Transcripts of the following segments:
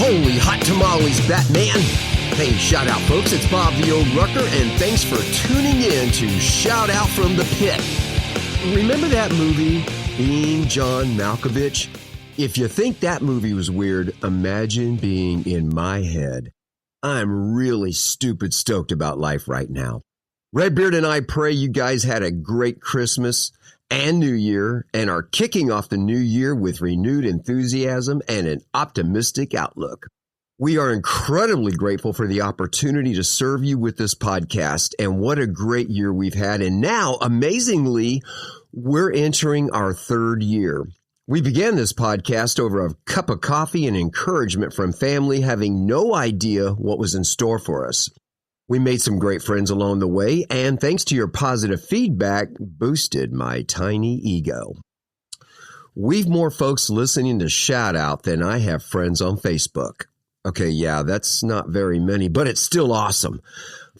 Holy hot tamales, Batman. Hey, shout out, folks. It's Bob the Old Rucker, and thanks for tuning in to Shout Out from the Pit. Remember that movie, Being John Malkovich? If you think that movie was weird, imagine being in my head. I'm really stupid stoked about life right now. Redbeard and I pray you guys had a great Christmas and New Year and are kicking off the new year with renewed enthusiasm and an optimistic outlook. We are incredibly grateful for the opportunity to serve you with this podcast, and what a great year we've had. And now, amazingly, we're entering our third year. We began this podcast over a cup of coffee and encouragement from family, having no idea what was in store for us. We made some great friends along the way, and thanks to your positive feedback, boosted my tiny ego. We've more folks listening to Shout Out than I have friends on Facebook. Okay, yeah, that's not very many, but it's still awesome.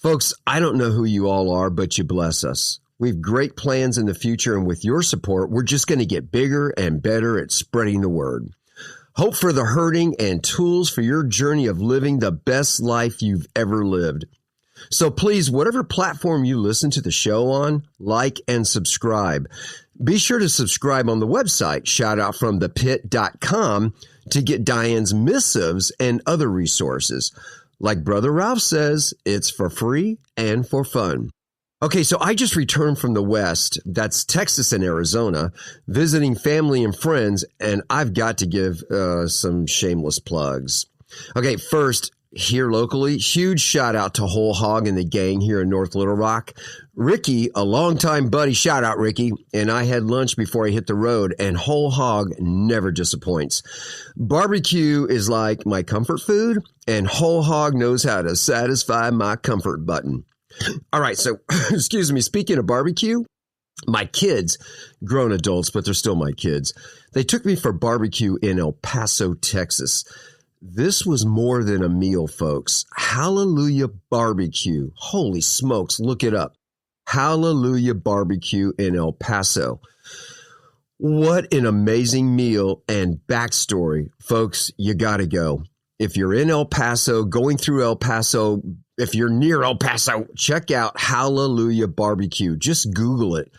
Folks, I don't know who you all are, but you bless us. We've great plans in the future, and with your support, we're just going to get bigger and better at spreading the word. Hope for the hurting and tools for your journey of living the best life you've ever lived. So please, whatever platform you listen to the show on, like and subscribe. Be sure to subscribe on the website, shoutoutfromthepit.com, to get Diane's missives and other resources. Like Brother Ralph says, it's for free and for fun. Okay, so I just returned from the West, that's Texas and Arizona, visiting family and friends, and I've got to give some shameless plugs. Okay, first, here locally, huge shout out to Whole Hog and the gang here in North Little Rock. Ricky, a longtime buddy, shout out Ricky, and I had lunch before I hit the road, and Whole Hog never disappoints. Barbecue is like my comfort food, and Whole Hog knows how to satisfy my comfort button. All right, so, excuse me, speaking of barbecue, my kids, grown adults, but they're still my kids, they took me for barbecue in El Paso, Texas. This was more than a meal, folks. Hallelujah Barbecue. Holy smokes, look it up. Hallelujah Barbecue in El Paso. What an amazing meal and backstory. Folks, you got to go. If you're in El Paso, going through El Paso, if you're near El Paso, check out Hallelujah Barbecue. Just Google it.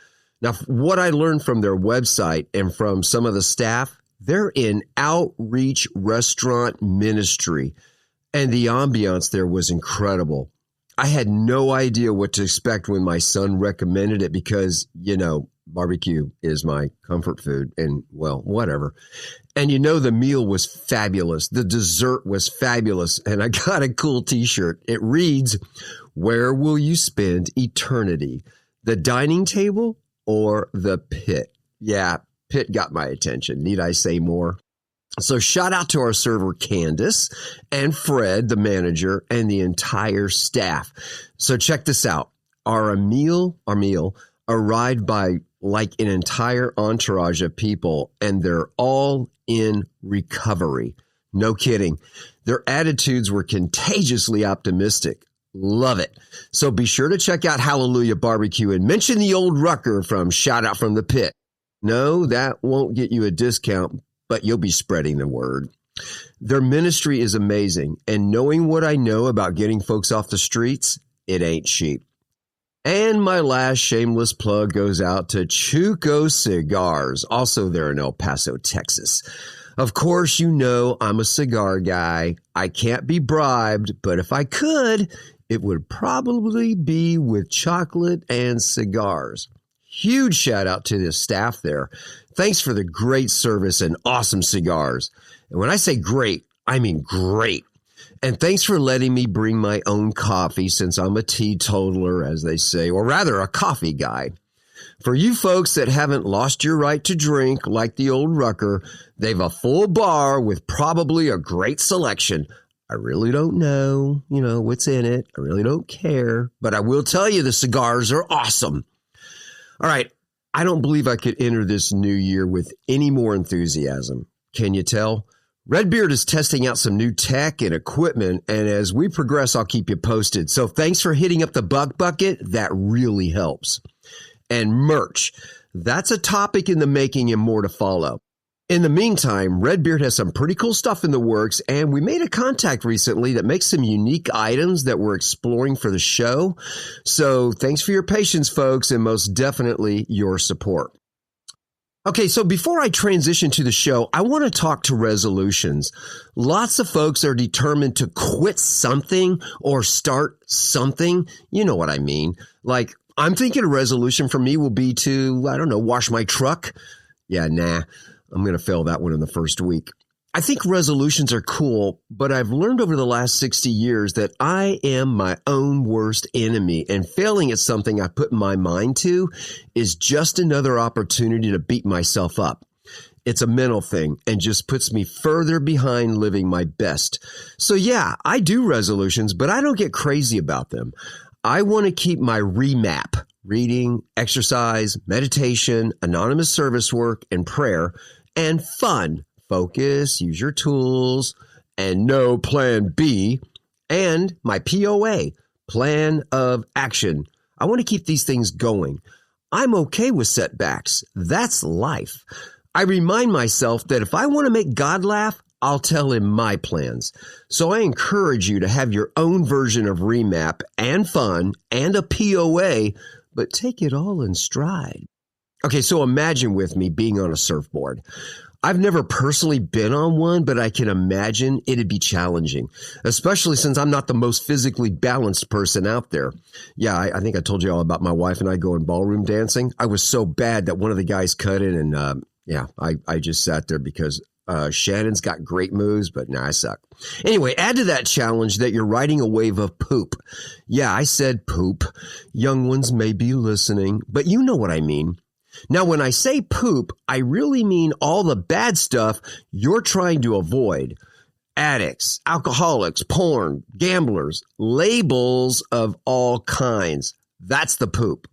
Now, what I learned from their website and from some of the staff, they're in outreach restaurant ministry, and the ambiance there was incredible. I had no idea what to expect when my son recommended it because, you know, barbecue is my comfort food and, well, whatever. And, you know, the meal was fabulous. The dessert was fabulous, and I got a cool T-shirt. It reads, "Where will you spend eternity? The dining table or the pit?" Yeah. Pit got my attention. Need I say more? So shout out to our server, Candace, and Fred, the manager, and the entire staff. So check this out. Our meal arrived by like an entire entourage of people, and they're all in recovery. No kidding. Their attitudes were contagiously optimistic. Love it. So be sure to check out Hallelujah Barbecue and mention the old Rucker from Shout Out from the Pit. No, that won't get you a discount, but you'll be spreading the word. Their ministry is amazing, and knowing what I know about getting folks off the streets, it ain't cheap. And my last shameless plug goes out to Chuco Cigars, also there in El Paso, Texas. Of course, you know I'm a cigar guy. I can't be bribed, but if I could, it would probably be with chocolate and cigars. Huge shout out to the staff there. Thanks for the great service and awesome cigars. And when I say great, I mean great. And thanks for letting me bring my own coffee since I'm a teetotaler, as they say, or rather a coffee guy. For you folks that haven't lost your right to drink like the old Rucker, they've a full bar with probably a great selection. I really don't know, what's in it. I really don't care. But I will tell you the cigars are awesome. All right, I don't believe I could enter this new year with any more enthusiasm. Can you tell? Redbeard is testing out some new tech and equipment, and as we progress, I'll keep you posted. So thanks for hitting up the buck bucket. That really helps. And merch. That's a topic in the making and more to follow. In the meantime, Redbeard has some pretty cool stuff in the works, and we made a contact recently that makes some unique items that we're exploring for the show. So thanks for your patience, folks, and most definitely your support. Okay, so before I transition to the show, I want to talk to resolutions. Lots of folks are determined to quit something or start something. You know what I mean. Like, I'm thinking a resolution for me will be to, wash my truck. Yeah, nah, I'm going to fail that one in the first week. I think resolutions are cool, but I've learned over the last 60 years that I am my own worst enemy, and failing at something I put my mind to is just another opportunity to beat myself up. It's a mental thing and just puts me further behind living my best. So yeah, I do resolutions, but I don't get crazy about them. I want to keep my remap, reading, exercise, meditation, anonymous service work, and prayer, and fun. Focus, use your tools, and no plan B, and my POA, plan of action. I want to keep these things going. I'm okay with setbacks. That's life. I remind myself that if I want to make God laugh, I'll tell him my plans. So I encourage you to have your own version of remap and fun and a POA, but take it all in stride. Okay, so imagine with me being on a surfboard. I've never personally been on one, but I can imagine it'd be challenging, especially since I'm not the most physically balanced person out there. Yeah, I think I told you all about my wife and I going ballroom dancing. I was so bad that one of the guys cut in, and I just sat there because Shannon's got great moves, but I suck. Anyway, add to that challenge that you're riding a wave of poop. Yeah, I said poop. Young ones may be listening, but you know what I mean. Now, when I say poop, I really mean all the bad stuff you're trying to avoid. Addicts, alcoholics, porn, gamblers, labels of all kinds. That's the poop.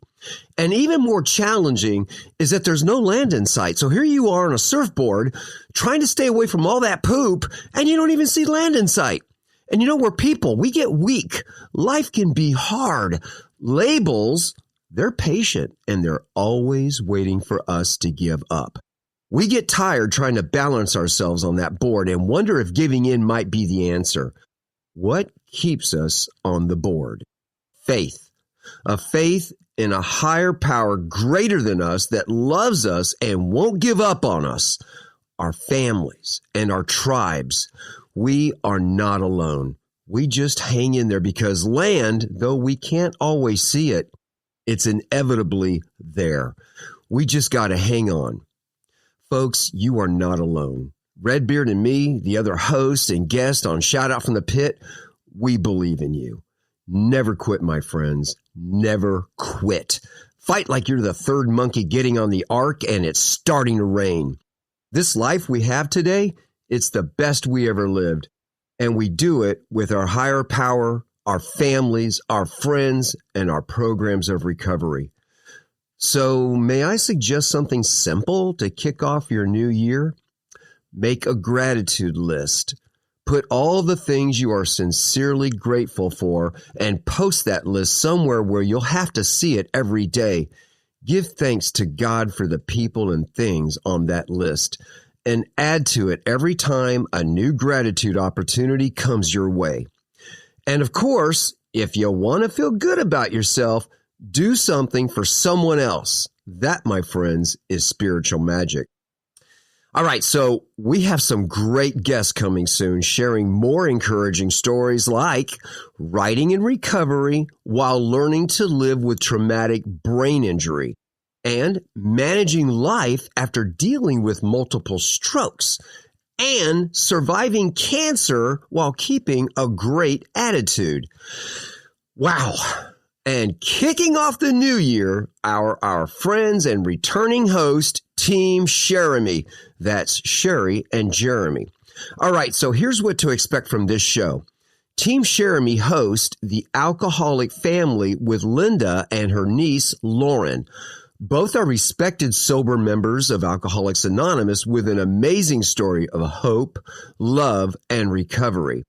And even more challenging is that there's no land in sight. So here you are on a surfboard trying to stay away from all that poop, and you don't even see land in sight. And you know, we're people. We get weak. Life can be hard. Labels, they're patient, and they're always waiting for us to give up. We get tired trying to balance ourselves on that board and wonder if giving in might be the answer. What keeps us on the board? Faith. A faith in a higher power greater than us that loves us and won't give up on us. Our families and our tribes. We are not alone. We just hang in there because land, though we can't always see it, it's inevitably there. We just got to hang on. Folks, you are not alone. Redbeard and me, the other hosts and guests on Shout Out from the Pit, we believe in you. Never quit, my friends. Never quit. Fight like you're the third monkey getting on the ark and it's starting to rain. This life we have today, it's the best we ever lived. And we do it with our higher power, our families, our friends, and our programs of recovery. So may I suggest something simple to kick off your new year? Make a gratitude list. Put all the things you are sincerely grateful for and post that list somewhere where you'll have to see it every day. Give thanks to God for the people and things on that list and add to it every time a new gratitude opportunity comes your way. And of course, if you want to feel good about yourself, do something for someone else. That, my friends, is spiritual magic. All right, so we have some great guests coming soon, sharing more encouraging stories like writing in recovery while learning to live with traumatic brain injury and managing life after dealing with multiple strokes and surviving cancer while keeping a great attitude. Wow. And kicking off the new year, our friends and returning host, Team Cheremy. That's Sherry and Jeremy. All right, so here's what to expect from this show. Team Cheremy hosts The Alcoholic Family with Linda and her niece, Lauren. Both are respected sober members of Alcoholics Anonymous with an amazing story of hope, love, and recovery.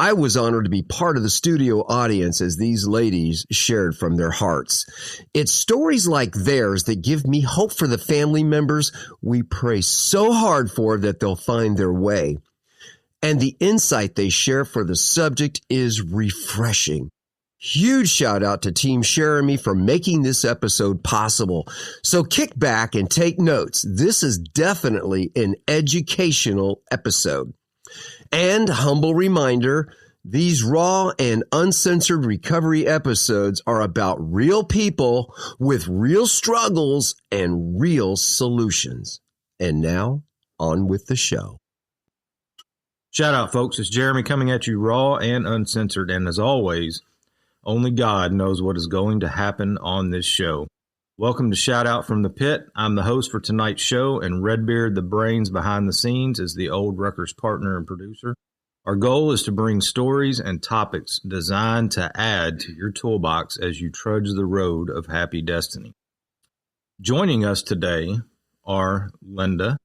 I was honored to be part of the studio audience as these ladies shared from their hearts. It's stories like theirs that give me hope for the family members we pray so hard for that they'll find their way. And the insight they share for the subject is refreshing. Huge shout out to Team Cheremy for making this episode possible. So kick back and take notes. This is definitely an educational episode. And humble reminder, these raw and uncensored recovery episodes are about real people with real struggles and real solutions. And now, on with the show. Shout out, folks. It's Jeremy coming at you raw and uncensored. And as always, only God knows what is going to happen on this show. Welcome to Shout Out from the Pit. I'm the host for tonight's show, and Redbeard, the brains behind the scenes, is the old Rutgers partner and producer. Our goal is to bring stories and topics designed to add to your toolbox as you trudge the road of happy destiny. Joining us today are Linda,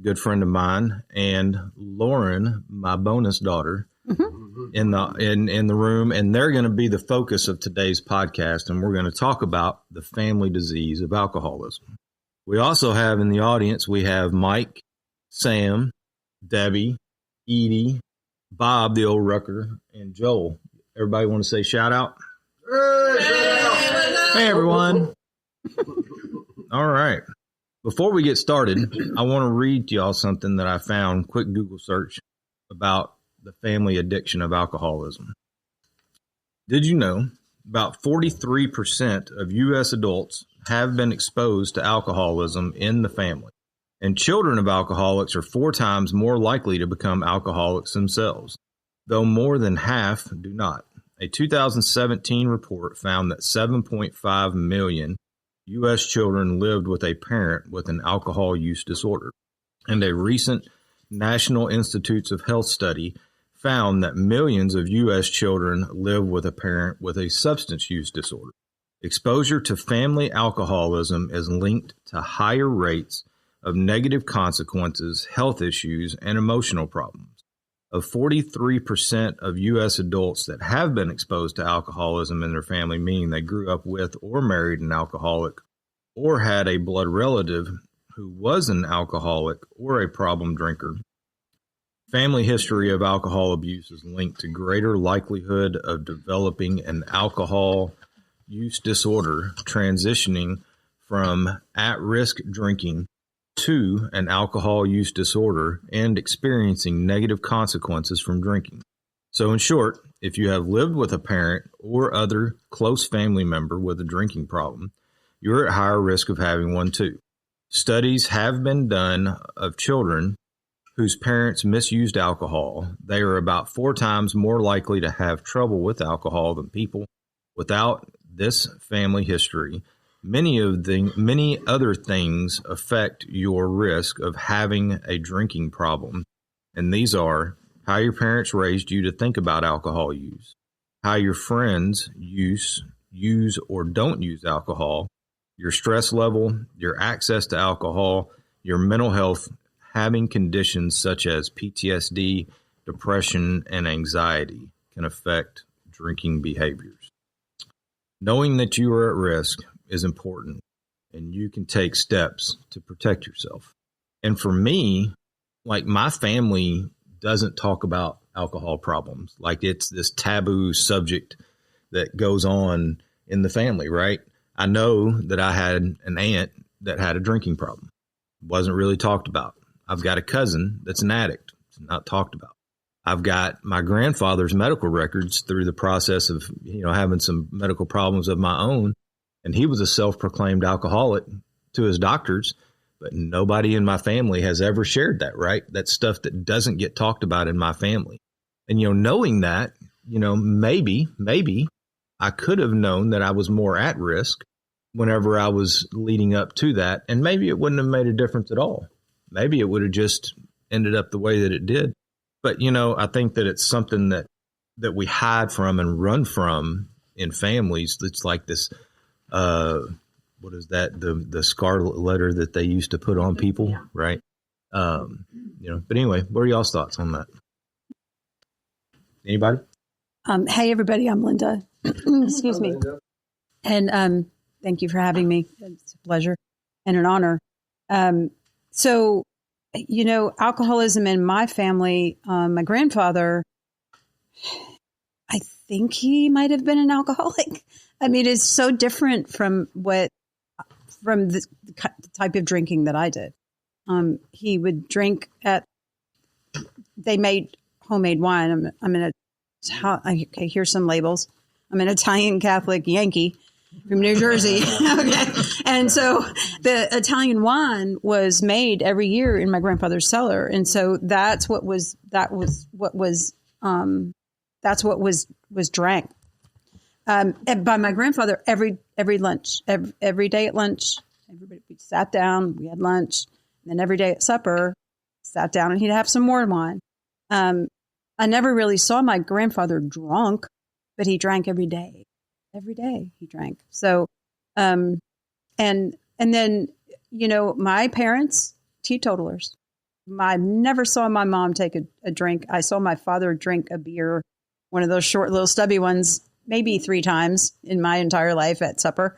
good friend of mine, and Lauren, my bonus daughter, in the room, and they're going to be the focus of today's podcast, and we're going to talk about the family disease of alcoholism. We also have in the audience, we have Mike, Sam, Debbie, Edie, Bob, the old Rucker, and Joel. Everybody want to say shout out? Hey, everyone. All right. Before we get started, I want to read to y'all something that I found, quick Google search, about the family addiction of alcoholism. Did you know about 43% of U.S. adults have been exposed to alcoholism in the family, and children of alcoholics are 4 times more likely to become alcoholics themselves, though more than half do not. A 2017 report found that 7.5 million U.S. children lived with a parent with an alcohol use disorder, and a recent National Institutes of Health study found that millions of U.S. children live with a parent with a substance use disorder. Exposure to family alcoholism is linked to higher rates of negative consequences, health issues, and emotional problems. Of 43% of U.S. adults that have been exposed to alcoholism in their family, meaning they grew up with or married an alcoholic or had a blood relative who was an alcoholic or a problem drinker, family history of alcohol abuse is linked to greater likelihood of developing an alcohol use disorder, transitioning from at-risk drinking to an alcohol use disorder, and experiencing negative consequences from drinking. So in short, if you have lived with a parent or other close family member with a drinking problem, you're at higher risk of having one too. Studies have been done of children whose parents misused alcohol. They are about 4 times more likely to have trouble with alcohol than people without this family history. Many other things affect your risk of having a drinking problem, and these are how your parents raised you to think about alcohol use, how your friends use or don't use alcohol, your stress level, your access to alcohol, your mental health, having conditions such as PTSD, depression, and anxiety can affect drinking behaviors. Knowing that you are at risk is important, and you can take steps to protect yourself. And for me, like, my family doesn't talk about alcohol problems. Like, it's this taboo subject that goes on in the family, right? I know that I had an aunt that had a drinking problem. It wasn't really talked about. I've got a cousin that's an addict. It's not talked about. I've got my grandfather's medical records through the process of, having some medical problems of my own. And he was a self-proclaimed alcoholic to his doctors, but nobody in my family has ever shared that, right? That's stuff that doesn't get talked about in my family. And, knowing that, maybe I could have known that I was more at risk whenever I was leading up to that. And maybe it wouldn't have made a difference at all. Maybe it would have just ended up the way that it did. But, I think that it's something that we hide from and run from in families. It's like this, what is that? The scarlet letter that they used to put on people, right? But anyway, what are y'all's thoughts on that? Anybody? Hey, everybody, I'm Linda. Excuse me. Linda. And thank you for having me. It's a pleasure and an honor. So, alcoholism in my family, my grandfather, I think he might have been an alcoholic. I mean, it's so different from the type of drinking that I did. He would drink they made homemade wine. Okay, here's some labels. I'm an Italian Catholic Yankee from New Jersey. Okay. And so the Italian wine was made every year in my grandfather's cellar. And so that's what was drank. And by my grandfather every lunch, every day at lunch, everybody we sat down, we had lunch, and then every day at supper, sat down and he'd have some more wine. I never really saw my grandfather drunk, but he drank every day. Every day he drank. So, and then, my parents, teetotalers. I never saw my mom take a drink. I saw my father drink a beer, one of those short little stubby ones, maybe 3 times in my entire life at supper.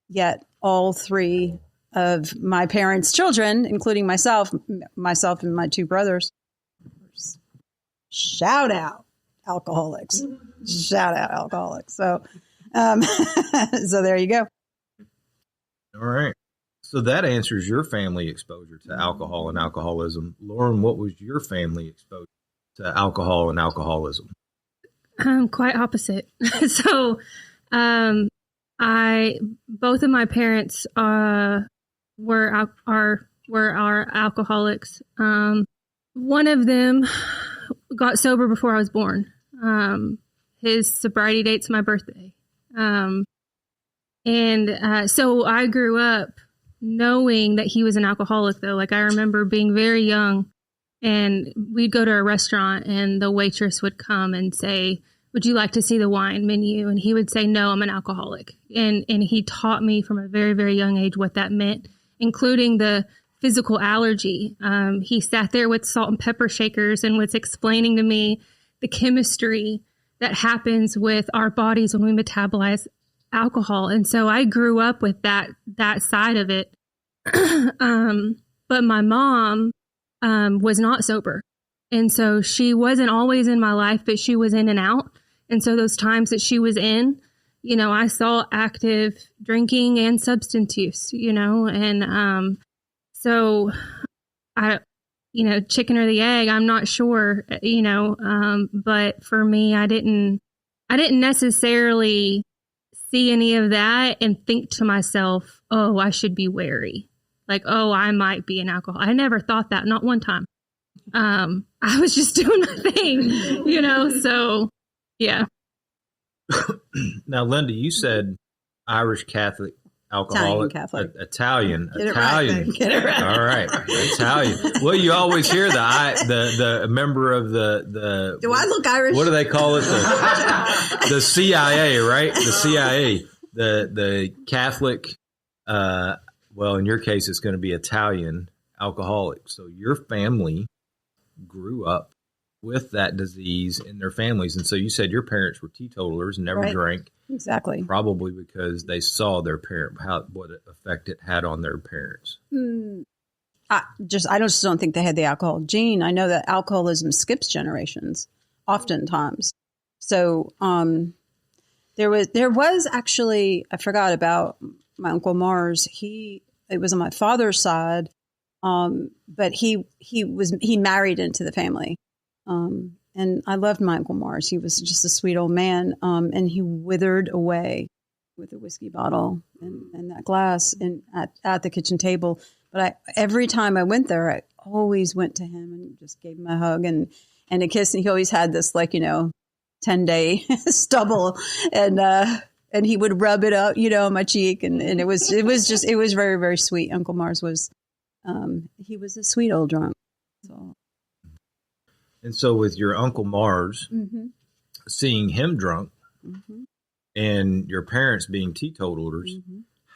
Yet all 3 of my parents' children, including myself and my 2 brothers, shout out alcoholics. Shout out alcoholics. So, so there you go. All right. So that answers your family exposure to alcohol and alcoholism. Lauren, what was your family exposure to alcohol and alcoholism? Quite opposite. So, both of my parents were alcoholics. One of them got sober before I was born. His sobriety date's my birthday. So I grew up knowing that he was an alcoholic, though. Like, I remember being very young, and we'd go to a restaurant and the waitress would come and say, "Would you like to see the wine menu?" And he would say, "No, I'm an alcoholic." And he taught me from a very, very young age what that meant, including the physical allergy. He sat there with salt and pepper shakers and was explaining to me the chemistry that happens with our bodies when we metabolize alcohol. And so I grew up with that side of it. But my mom was not sober. And so she wasn't always in my life, but she was in and out. And so those times that she was in, I saw active drinking and substance use, and so I, chicken or the egg, I'm not sure, but for me, I didn't necessarily see any of that and think to myself, oh, I should be wary. Like, oh, I might be an alcoholic. I never thought that, not one time. I was just doing my thing, so yeah. Now, Linda, you said Irish Catholic alcoholic, Italian. Get it right. All right, Italian. Well, you always hear the member of the. Do I look Irish? What do they call it? The CIA, right? The CIA, the Catholic. Well, in your case, it's going to be Italian alcoholic. So your family grew up with that disease in their families. And so you said your parents were teetotalers, never drank. Exactly. Probably because they saw their parent, what effect it had on their parents. I just don't think they had the alcohol gene. I know that alcoholism skips generations, oftentimes. So there was actually, I forgot about my Uncle Mars. It was on my father's side, but he married into the family. And I loved my Uncle Mars. He was just a sweet old man. And he withered away with a whiskey bottle and that glass at the kitchen table. But every time I went there, I always went to him and just gave him a hug and a kiss. And he always had this 10-day stubble and he would rub it up, on my cheek. And it was very, very sweet. Uncle Mars was, he was a sweet old drunk. So. And so with your Uncle Mars, seeing him drunk and your parents being teetotalers,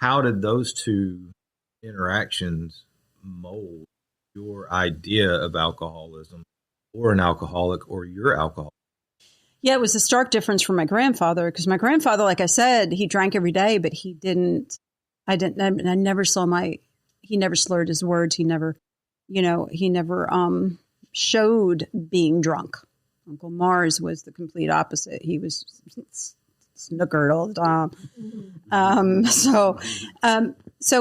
how did those two interactions mold your idea of alcoholism or an alcoholic or your alcohol? Yeah, it was a stark difference from my grandfather, because my grandfather, like I said, he drank every day, but he didn't. I never saw he never slurred his words. He never showed being drunk. Uncle Mars was the complete opposite. He was snookered all the time. So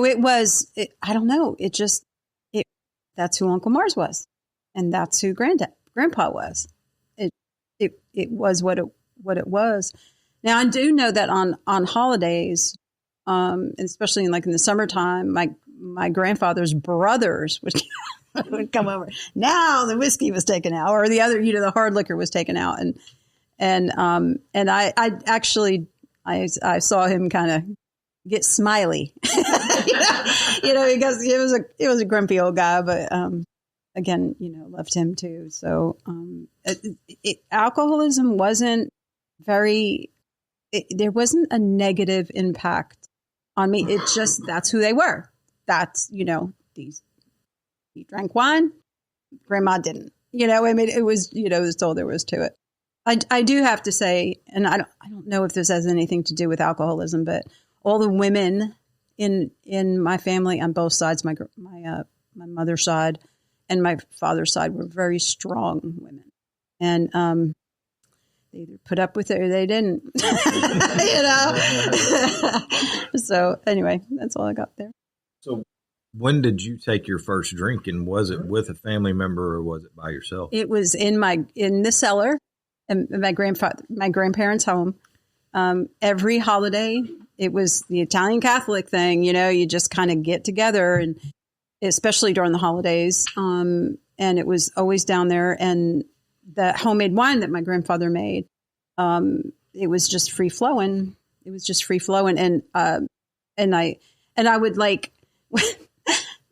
it was, I don't know. That's who Uncle Mars was. And that's who Grandpa was. It was what it was. Now, I do know that on holidays, especially in the summertime, my grandfather's brothers would come over. Now the whiskey was taken out, or the other, the hard liquor was taken out, and I actually saw him kind of get smiley, because it was a grumpy old guy, but again, loved him too. So alcoholism wasn't there wasn't a negative impact on me. It just, that's who they were. That's, he drank wine. Grandma didn't, it was, that's all there was to it. I do have to say, and I don't know if this has anything to do with alcoholism, but all the women in my family on both sides, my mother's side and my father's side, were very strong women. And, they either put up with it or they didn't, So anyway, that's all I got there. So when did you take your first drink, and was it with a family member or was it by yourself? It was in the cellar in my grandparents' home. Every holiday, it was the Italian Catholic thing, you just kind of get together, and especially during the holidays. And it was always down there, and the homemade wine that my grandfather made, it was just free flowing. It was just free flowing. And I would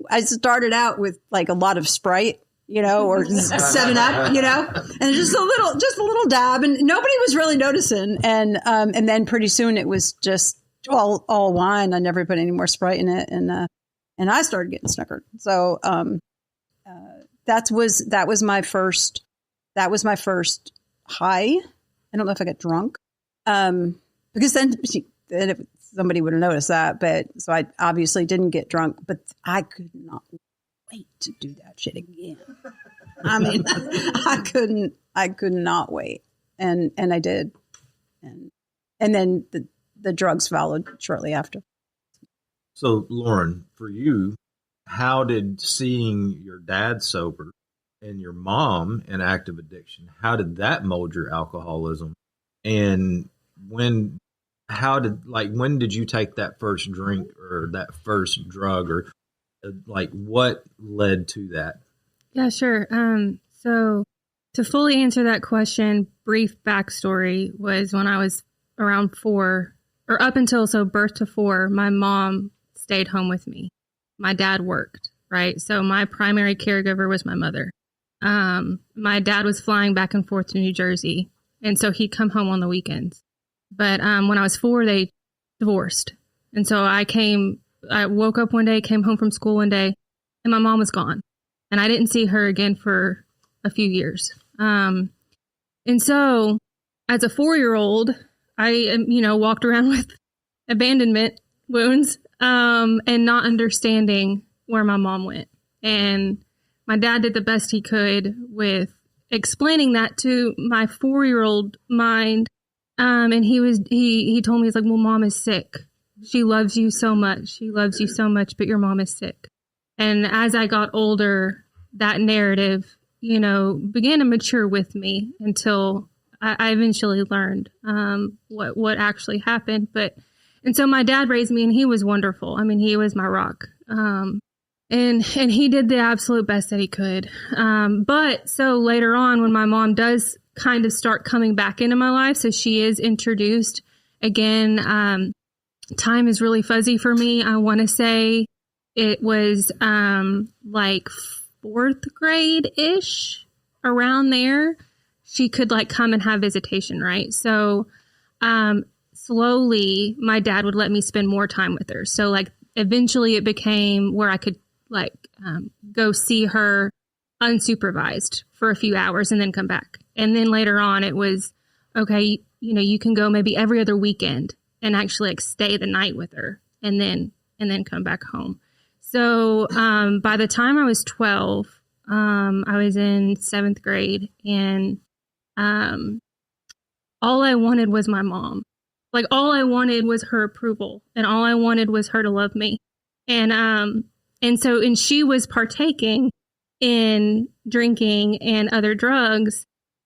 I started out with a lot of Sprite, or 7-Up, and just a little dab, and nobody was really noticing. And then pretty soon it was just all wine. I never put any more Sprite in it. And I started getting snookered. So, that was my first high. I don't know if I got drunk, because then somebody would have noticed that. But so I obviously didn't get drunk, but I could not wait to do that shit again. I mean, I could not wait. And I did. And then the drugs followed shortly after. So Lauren, for you, how did seeing your dad sober and your mom in active addiction, how did that mold your alcoholism? And when did you take that first drink or that first drug, or what led to that? Yeah, sure. So to fully answer that question, brief backstory was when I was around 4, or up until birth to 4, my mom stayed home with me. My dad worked, right? So my primary caregiver was my mother. My dad was flying back and forth to New Jersey, and so he'd come home on the weekends. But when I was 4, they divorced. And so I woke up one day, came home from school one day, and my mom was gone. And I didn't see her again for a few years. And so as a 4-year-old, I, walked around with abandonment wounds, and not understanding where my mom went. And my dad did the best he could with explaining that to my 4-year-old mind. And he told me, he's like, well, Mom is sick. She loves you so much. She loves you so much, but your mom is sick. And as I got older, that narrative, began to mature with me until I eventually learned, what actually happened. And so my dad raised me, and he was wonderful. I mean, he was my rock. And he did the absolute best that he could. But so later on, when my mom does kind of start coming back into my life, so she is introduced again, time is really fuzzy for me. I want to say it was 4th grade-ish, around there. She could come and have visitation, right? So slowly my dad would let me spend more time with her. So eventually it became where I could go see her unsupervised for a few hours and then come back. And then later on it was, okay, you can go maybe every other weekend and actually like stay the night with her and then come back home. So by the time I was 12, I was in 7th grade, and all I wanted was my mom. Like, all I wanted was her approval, and all I wanted was her to love me. And she was partaking in drinking and other drugs.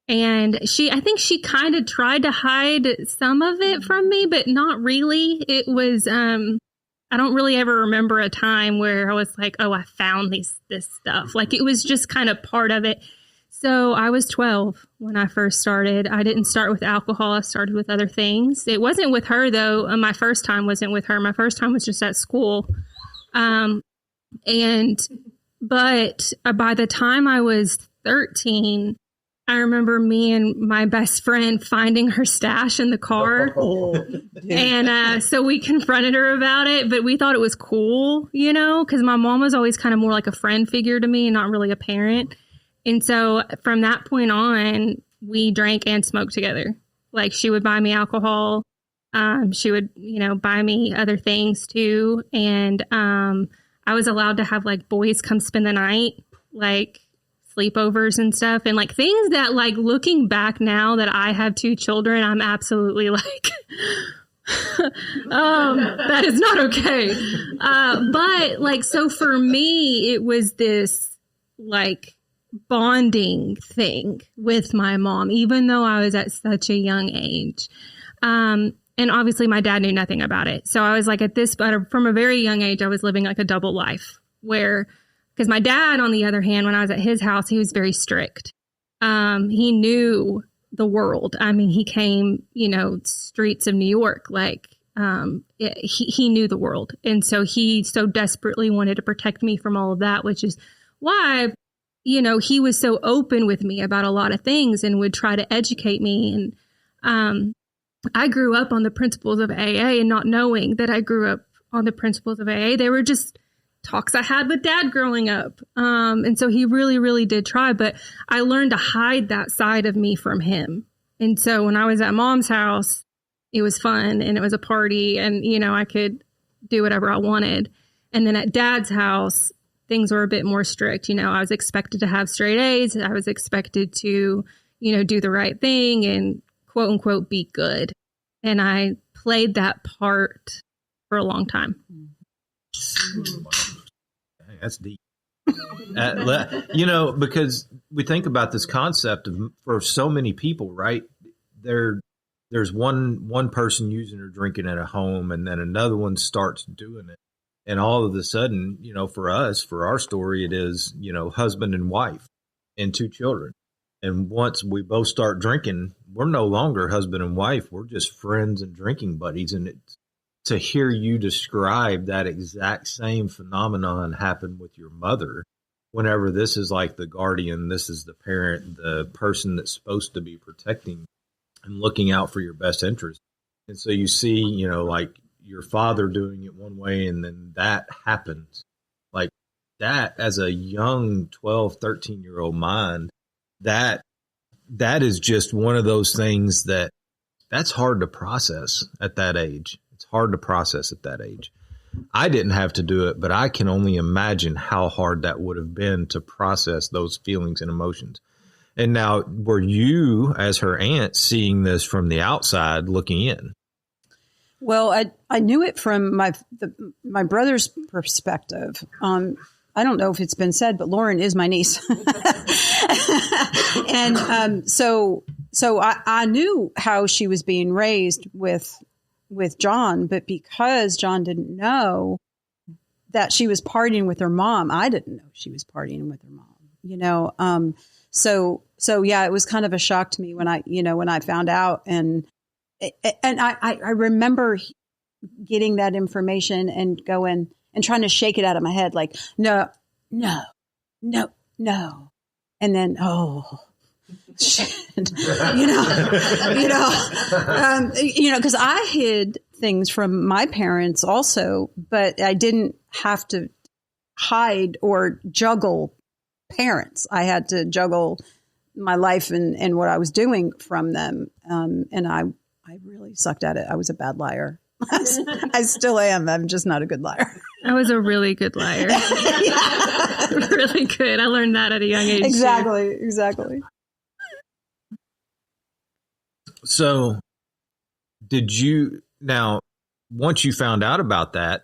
And I think she kind of tried to hide some of it from me, but not really. It was, I don't really ever remember a time where I was like, oh, I found this stuff. Like, it was just kind of part of it. So I was 12 when I first started. I didn't start with alcohol. I started with other things. It wasn't with her, though. My first time wasn't with her. My first time was just at school. But by the time I was 13, I remember me and my best friend finding her stash in the car. And so we confronted her about it, but we thought it was cool, because my mom was always kind of more like a friend figure to me and not really a parent. And so from that point on, we drank and smoked together. Like, she would buy me alcohol. She would, buy me other things too. And I was allowed to have like boys come spend the night, like sleepovers and stuff, and like things that, like, looking back now that I have 2 children, I'm absolutely like, that is not okay. But like, so for me, it was this like bonding thing with my mom, even though I was at such a young age. And obviously my dad knew nothing about it. So I was like, from a very young age, I was living like a double life because my dad, on the other hand, when I was at his house, he was very strict. He knew the world. I mean, he came, streets of New York, like, he knew the world. And so he so desperately wanted to protect me from all of that, which is why, he was so open with me about a lot of things and would try to educate me. And, I grew up on the principles of AA, and not knowing that I grew up on the principles of AA. They were just talks I had with Dad growing up. And so he really, really did try, but I learned to hide that side of me from him. And so when I was at Mom's house, it was fun and it was a party, and, I could do whatever I wanted. And then at Dad's house, things were a bit more strict. I was expected to have straight A's. I was expected to, do the right thing and quote unquote be good. And I played that part for a long time. That's deep. Because we think about this concept of, for so many people, right? There's one person using or drinking at a home, and then another one starts doing it. And all of a sudden, for us, for our story, it is, husband and wife and 2 children. And once we both start drinking, we're no longer husband and wife. We're just friends and drinking buddies. And to hear you describe that exact same phenomenon happen with your mother, whenever this is like the guardian, this is the parent, the person that's supposed to be protecting and looking out for your best interest. And so you see, like your father doing it one way, and then that happens. Like that, as a young 12, 13-year-old mind, that is just one of those things that's hard to process at that age. It's hard to process at that age. I didn't have to do it, but I can only imagine how hard that would have been to process those feelings and emotions. And now, were you, as her aunt, seeing this from the outside looking in? Well, I knew it from my brother's perspective. I don't know if it's been said, but Lauren is my niece. And so I knew how she was being raised with John, but because John didn't know that she was partying with her mom, I didn't know she was partying with her mom, So yeah, it was kind of a shock to me when I found out, and I remember getting that information and going and trying to shake it out of my head, like, no. And then, oh, shit, because I hid things from my parents also, but I didn't have to hide or juggle parents. I had to juggle my life and what I was doing from them. And I really sucked at it. I was a bad liar. I still am. I'm just not a good liar. I was a really good liar. Really good. I learned that at a young age. Exactly. So once you found out about that,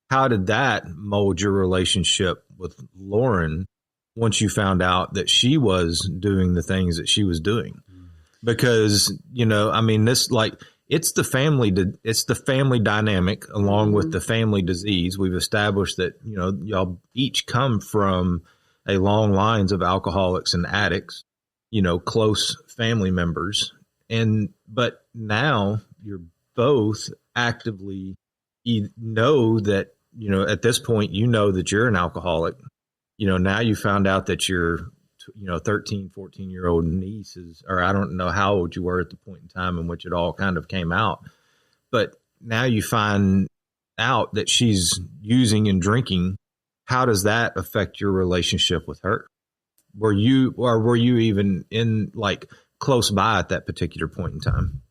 how did that mold your relationship with Lauren once you found out that she was doing the things that she was doing? Because, it's the family dynamic along with the family disease. We've established that, y'all each come from a long lines of alcoholics and addicts, close family members. But now you're both actively, know that, at this point, that you're an alcoholic. Now you found out that your 13, 14-year-old niece or I don't know how old you were at the point in time in which it all kind of came out. But now you find out that she's using and drinking. How does that affect your relationship with her? Were you even in close by at that particular point in time?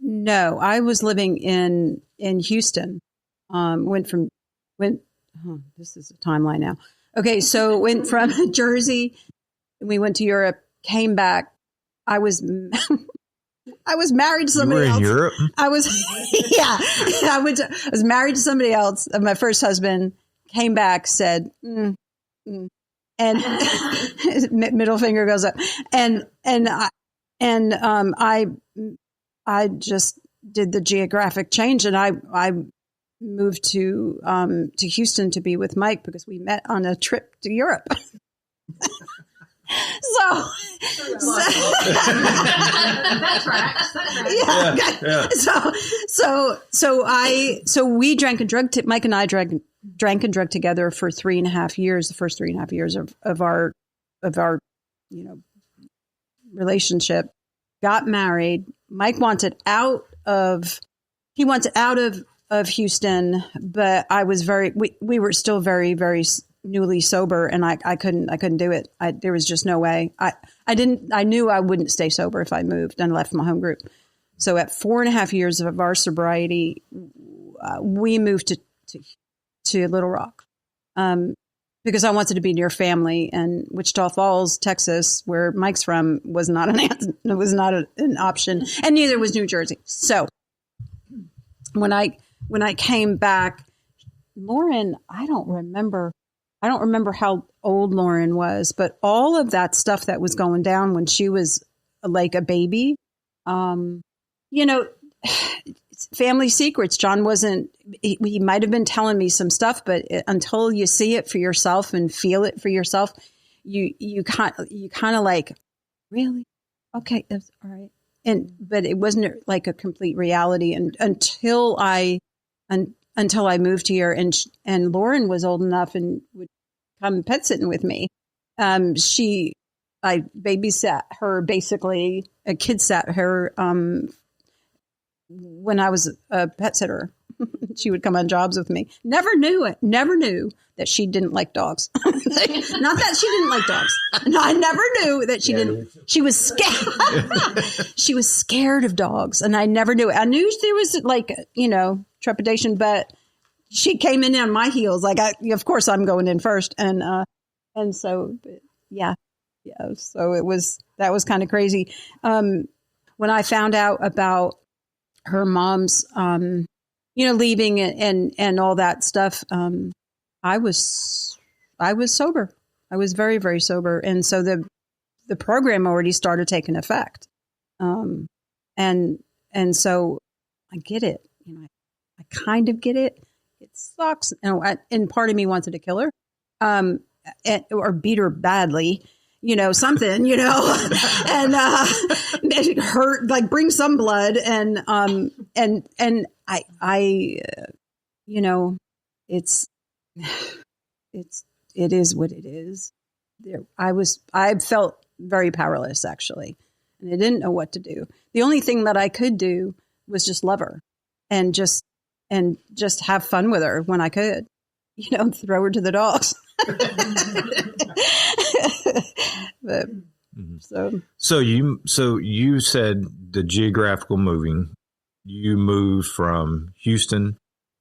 No, I was living in Houston. This is a timeline now. Okay, so went from Jersey, we went to Europe, came back. I was married to somebody else. You were in Europe? I was, yeah. I was married to somebody else. My first husband came back, said, and middle finger goes up, and I just did the geographic change, and I moved to Houston to be with Mike because we met on a trip to Europe. That's right. So we drank and drugged. Mike and I drank and drugged together for 3.5 years. The first 3.5 years of our relationship. Got married. Mike wanted out of Houston, but I was we were still very, very newly sober, and I couldn't do it. There was just no way. I knew I wouldn't stay sober if I moved and left my home group. So at 4.5 years of our sobriety, we moved to Little Rock, because I wanted to be near family, and Wichita Falls, Texas, where Mike's from, was not an option, and neither was New Jersey. So when I came back, Lauren, I don't remember how old Lauren was, but all of that stuff that was going down when she was like a baby, family secrets. John he might have been telling me some stuff, but until you see it for yourself and feel it for yourself, you kind of like, really? Okay. That's all right. But it wasn't like a complete reality until I moved here, and Lauren was old enough and would come pet sitting with me. I babysat her, basically a kid sat her, when I was a pet sitter. She would come on jobs with me. Never knew that she didn't like dogs. Not that she didn't like dogs. No, I never knew that she didn't. She was scared. She was scared of dogs, and I never knew it. I knew there was trepidation, but she came in on my heels. Of course I'm going in first. And so, yeah. So that was kind of crazy. When I found out about her mom's, leaving and all that stuff, I was sober. I was very, very sober. And so the program already started taking effect. And so I get it. I kind of get it. It sucks. And part of me wanted to kill her, or beat her badly, something, and hurt, like bring some blood, and it is what it is. I felt very powerless, actually, and I didn't know what to do. The only thing that I could do was just love her and just have fun with her when I could, throw her to the dogs. But So you said the geographical moving, you moved from Houston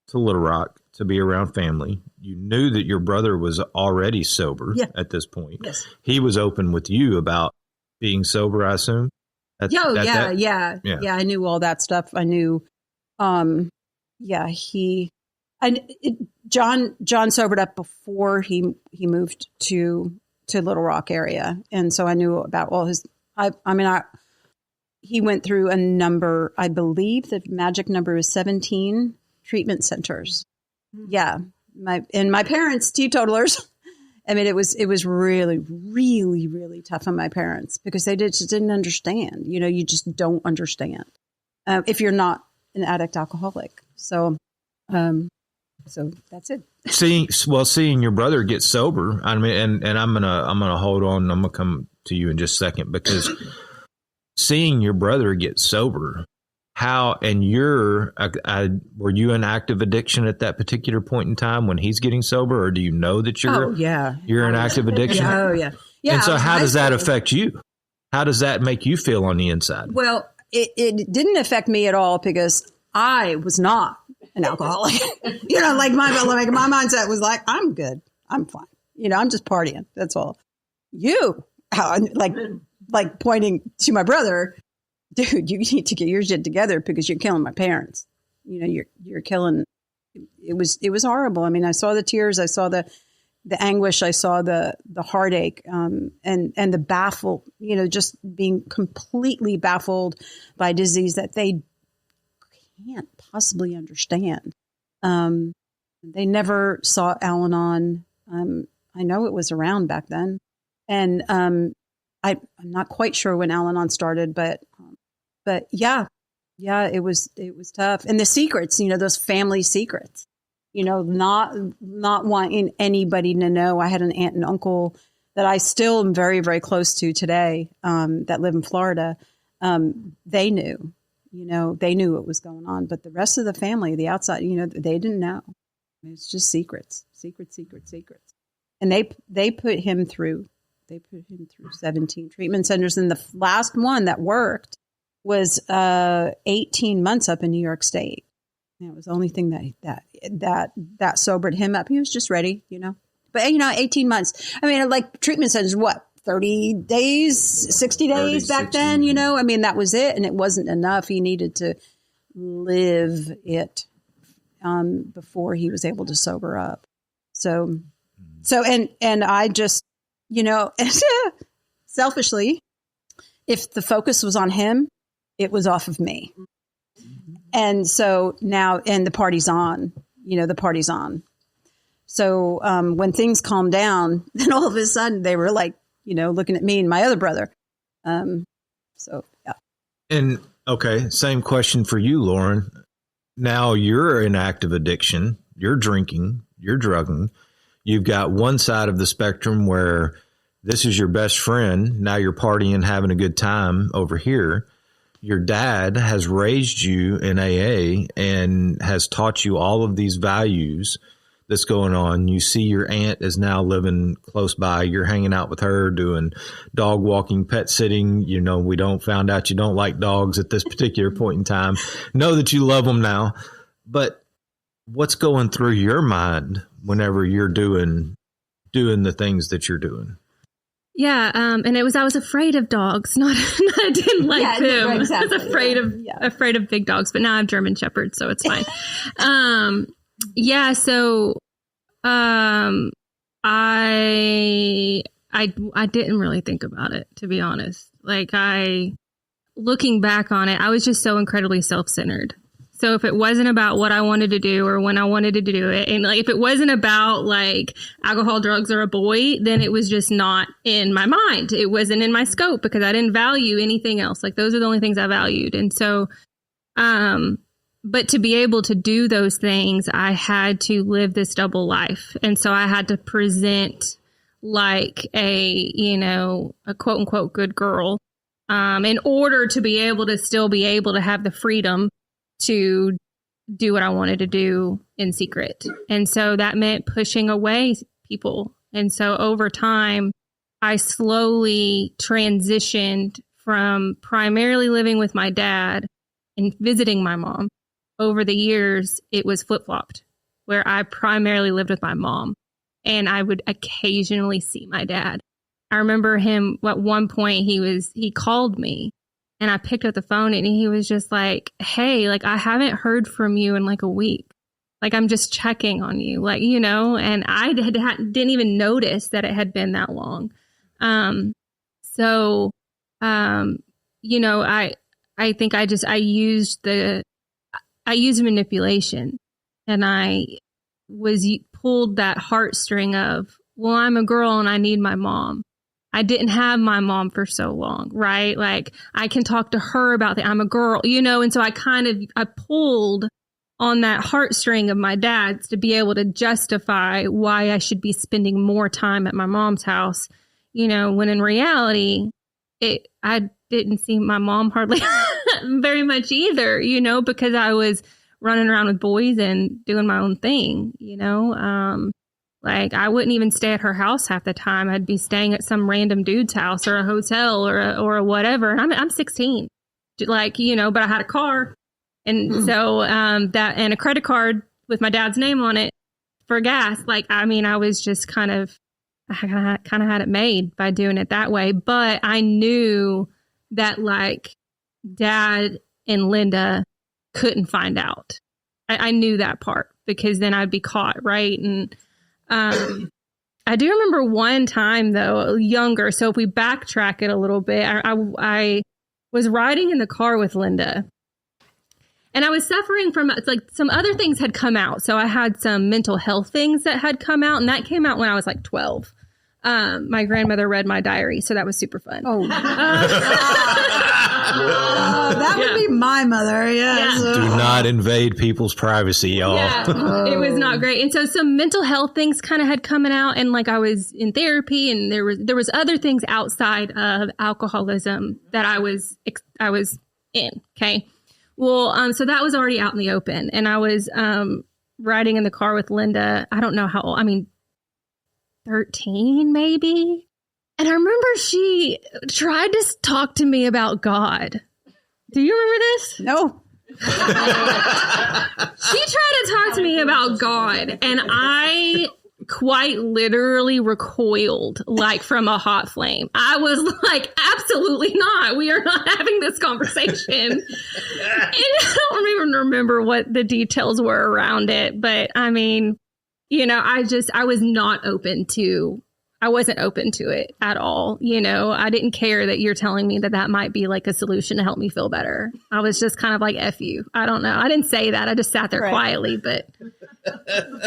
to Little Rock to be around family. You knew that your brother was already sober at this point. Yes. He was open with you about being sober, I assume. Yeah. I knew all that stuff. I knew, John sobered up before he moved to Little Rock area. And so I knew about all his, he went through a number, I believe the magic number is 17 treatment centers. Yeah. My parents, teetotalers. I mean, it was really, really, really tough on my parents because they just didn't understand. You know, you just don't understand if you're not an addict alcoholic. So that's it. Seeing your brother get sober. I mean, and I'm gonna hold on. I'm gonna come to you in just a second because seeing your brother get sober. How, and were you in active addiction at that particular point in time when he's getting sober, or do you know that you're in active addiction? Yeah. And so how does that affect you? How does that make you feel on the inside? Well, it didn't affect me at all because I was not an alcoholic. You know, like my mindset was like, I'm good. I'm fine. You know, I'm just partying. That's all. You, like pointing to my brother, dude, you need to get your shit together because you're killing my parents. You know, you're killing. It was horrible. I mean, I saw the tears, I saw the anguish, I saw the heartache, and the baffled. You know, just being completely baffled by a disease that they can't possibly understand. They never saw Al-Anon. I know it was around back then, and I'm not quite sure when Al-Anon started, but yeah, it was tough. And the secrets, you know, those family secrets, you know, not wanting anybody to know. I had an aunt and uncle that I still am very, very close to today, that live in Florida. They knew, they knew what was going on, but the rest of the family, the outside, you know, they didn't know. It's just secrets. And they put him through 17 treatment centers. And the last one that worked was 18 months up in New York State. And it was the only thing that sobered him up. He was just ready, you know. But 18 months. I mean, like treatment centers, what, 30 days, 60 days back then, you know? I mean, that was it, and it wasn't enough. He needed to live it before he was able to sober up. So and I just, you know, selfishly, if the focus was on him, it was off of me. And so now, and the party's on, So when things calmed down, then all of a sudden they were like, you know, looking at me and my other brother. So, yeah. And okay, same question for you, Lauren. Now you're in active addiction. You're drinking, you're drugging. You've got one side of the spectrum where this is your best friend. Now you're partying, having a good time over here. Your dad has raised you in AA and has taught you all of these values that's going on. You see your aunt is now living close by. You're hanging out with her, doing dog walking, pet sitting. You know, we found out you don't like dogs at this particular point in time. Know that you love them now. But what's going through your mind whenever you're doing the things that you're doing? Yeah, and I was afraid of dogs. Not I didn't like them. Exactly. I was afraid of big dogs. But now I have German Shepherds, so it's fine. So I didn't really think about it, to be honest. Like looking back on it, I was just so incredibly self-centered. So if it wasn't about what I wanted to do or when I wanted to do it, and like if it wasn't about like alcohol, drugs, or a boy, then it was just not in my mind. It wasn't in my scope because I didn't value anything else. Like those are the only things I valued. And so, but to be able to do those things, I had to live this double life. And so I had to present like a quote unquote good girl, in order to be able to still be able to have the freedom to do what I wanted to do in secret. And so that meant pushing away people And so over time, I slowly transitioned from primarily living with my dad and visiting my mom. Over the years, it was flip-flopped, where I primarily lived with my mom, and I would occasionally see my dad. I remember him at one point, he called me, and I picked up the phone, and he was just like, hey, like, I haven't heard from you in like a week. Like, I'm just checking on you, like, you know, and I didn't even notice that it had been that long. You know, I think I used manipulation, and I pulled that heartstring of, well, I'm a girl and I need my mom. I didn't have my mom for so long, right? Like, I can talk to her about that. I'm a girl, you know, and so I pulled on that heartstring of my dad's to be able to justify why I should be spending more time at my mom's house, you know, when in reality, I didn't see my mom hardly very much either, you know, because I was running around with boys and doing my own thing, you know. Like, I wouldn't even stay at her house half the time. I'd be staying at some random dude's house or a hotel or a whatever. And I'm 16, like, you know, but I had a car. And so and a credit card with my dad's name on it for gas. Like, I mean, I was just I kind of had it made by doing it that way. But I knew that, like, Dad and Linda couldn't find out. I knew that part, because then I'd be caught, right? And I do remember one time, though, younger. So if we backtrack it a little bit, I was riding in the car with Linda. And I was suffering from, like, some other things had come out. So I had some mental health things that had come out, and that came out when I was like 12. My grandmother read my diary, so that was super fun. Oh, that would be my mother. Yes. Do not invade people's privacy, y'all. Yeah, it was not great. And so some mental health things kind of had coming out, and like, I was in therapy, and there was other things outside of alcoholism that I was in. Okay. Well, so that was already out in the open, and I was riding in the car with Linda. I don't know how old. I mean, 13 maybe. And I remember she tried to talk to me about God. Do you remember this? No. She tried to talk to me about God, and I quite literally recoiled, like, from a hot flame. I was like, absolutely not. We are not having this conversation. And I don't even remember what the details were around it. But I mean, you know, I wasn't open to it at all. You know, I didn't care that you're telling me that might be like a solution to help me feel better. I was just kind of like, F you. I don't know. I didn't say that. I just sat there quietly, but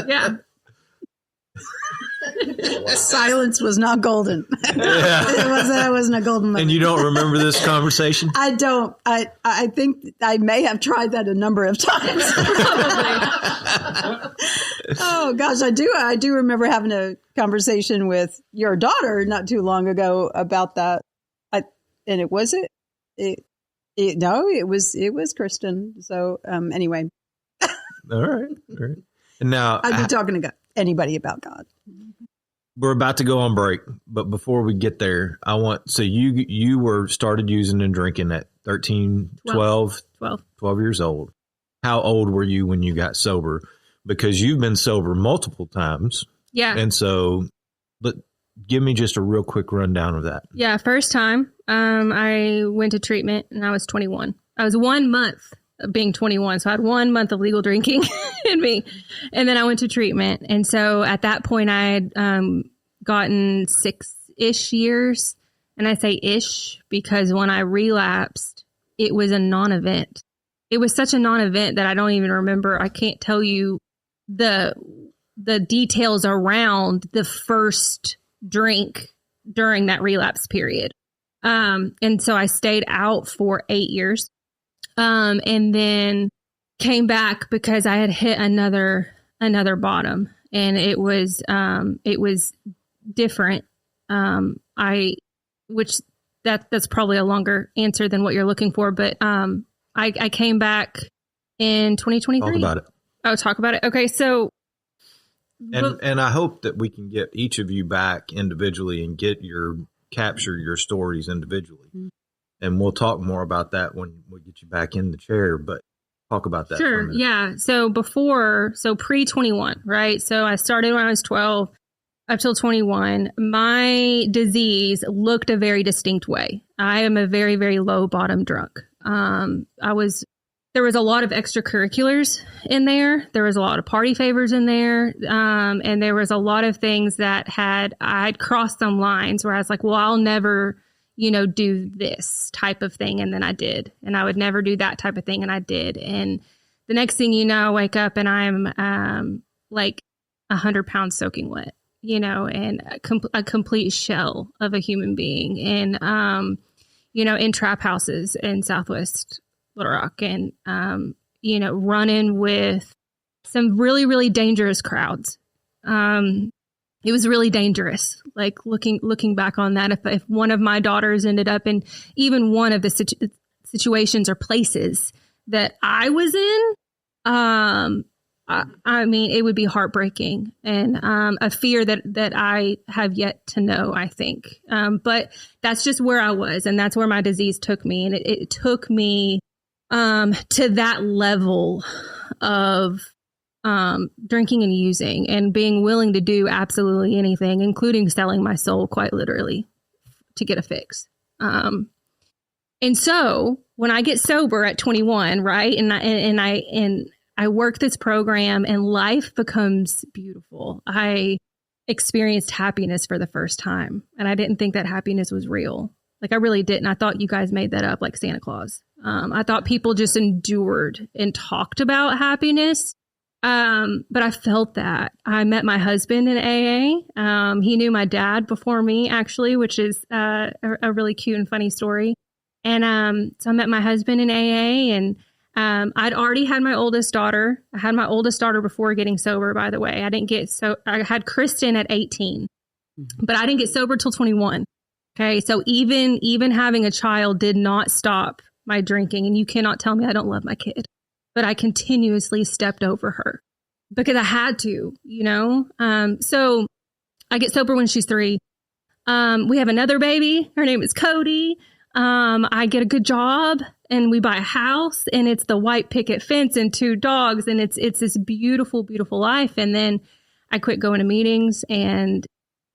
yeah. Silence was not golden. It wasn't a golden moment. And you don't remember this conversation? I don't. I think I may have tried that a number of times. Oh gosh, I do. I do remember having a conversation with your daughter not too long ago about that. It was Kristen. So anyway. All right. And now I'd be talking to anybody about God. We're about to go on break, but before we get there, you were started using and drinking at 13, 12 years old. How old were you when you got sober? Because you've been sober multiple times. Yeah. And so, but give me just a real quick rundown of that. Yeah. First time, I went to treatment and I was 21. I was 1 month of being 21. So I had 1 month of legal drinking in me. And then I went to treatment. And so at that point I had gotten 6-ish years. And I say ish because when I relapsed, it was a non-event. It was such a non-event that I don't even remember. I can't tell you the details around the first drink during that relapse period. And so I stayed out for 8 years. And then came back because I had hit another bottom, and it was different. That's probably a longer answer than what you're looking for, but, I came back in 2023. Talk about it. Oh, talk about it. Okay. So And I hope that we can get each of you back individually and capture your stories individually. Mm-hmm. And we'll talk more about that when we get you back in the chair, but talk about that. Sure. Yeah. So pre-21, right? So I started when I was 12 up till 21. My disease looked a very distinct way. I am a very, very low bottom drunk. There was a lot of extracurriculars in there. There was a lot of party favors in there. And there was a lot of things that I'd crossed some lines where I was like, well, I'll never, do this type of thing. And then I did. And I would never do that type of thing. And I did. And the next thing you know, I wake up and I'm like 100 pounds soaking wet, and a complete shell of a human being. And, in trap houses in Southwest Little Rock, and, running with some really, really dangerous crowds. It was really dangerous. Like looking back on that, if one of my daughters ended up in even one of the situations or places that I was in, I mean, it would be heartbreaking and a fear that I have yet to know, I think. But that's just where I was, and that's where my disease took me. And it took me to that level of drinking and using and being willing to do absolutely anything, including selling my soul, quite literally, to get a fix. And so when I get sober at 21, right, and I work this program and life becomes beautiful. I experienced happiness for the first time, and I didn't think that happiness was real. Like I really didn't. I thought you guys made that up like Santa Claus. I thought people just endured and talked about happiness. But I felt that. I met my husband in AA. He knew my dad before me, actually, which is a really cute and funny story. And so I met my husband in AA, and I'd already had my oldest daughter. I had my oldest daughter before getting sober, by the way. I had Kristen at 18, but I didn't get sober till 21. Okay. So even having a child did not stop my drinking. And you cannot tell me I don't love my kid, but I continuously stepped over her because I had to, so I get sober when she's 3. We have another baby. Her name is Cody. I get a good job and we buy a house, and it's the white picket fence and 2 dogs. And it's this beautiful, beautiful life. And then I quit going to meetings, and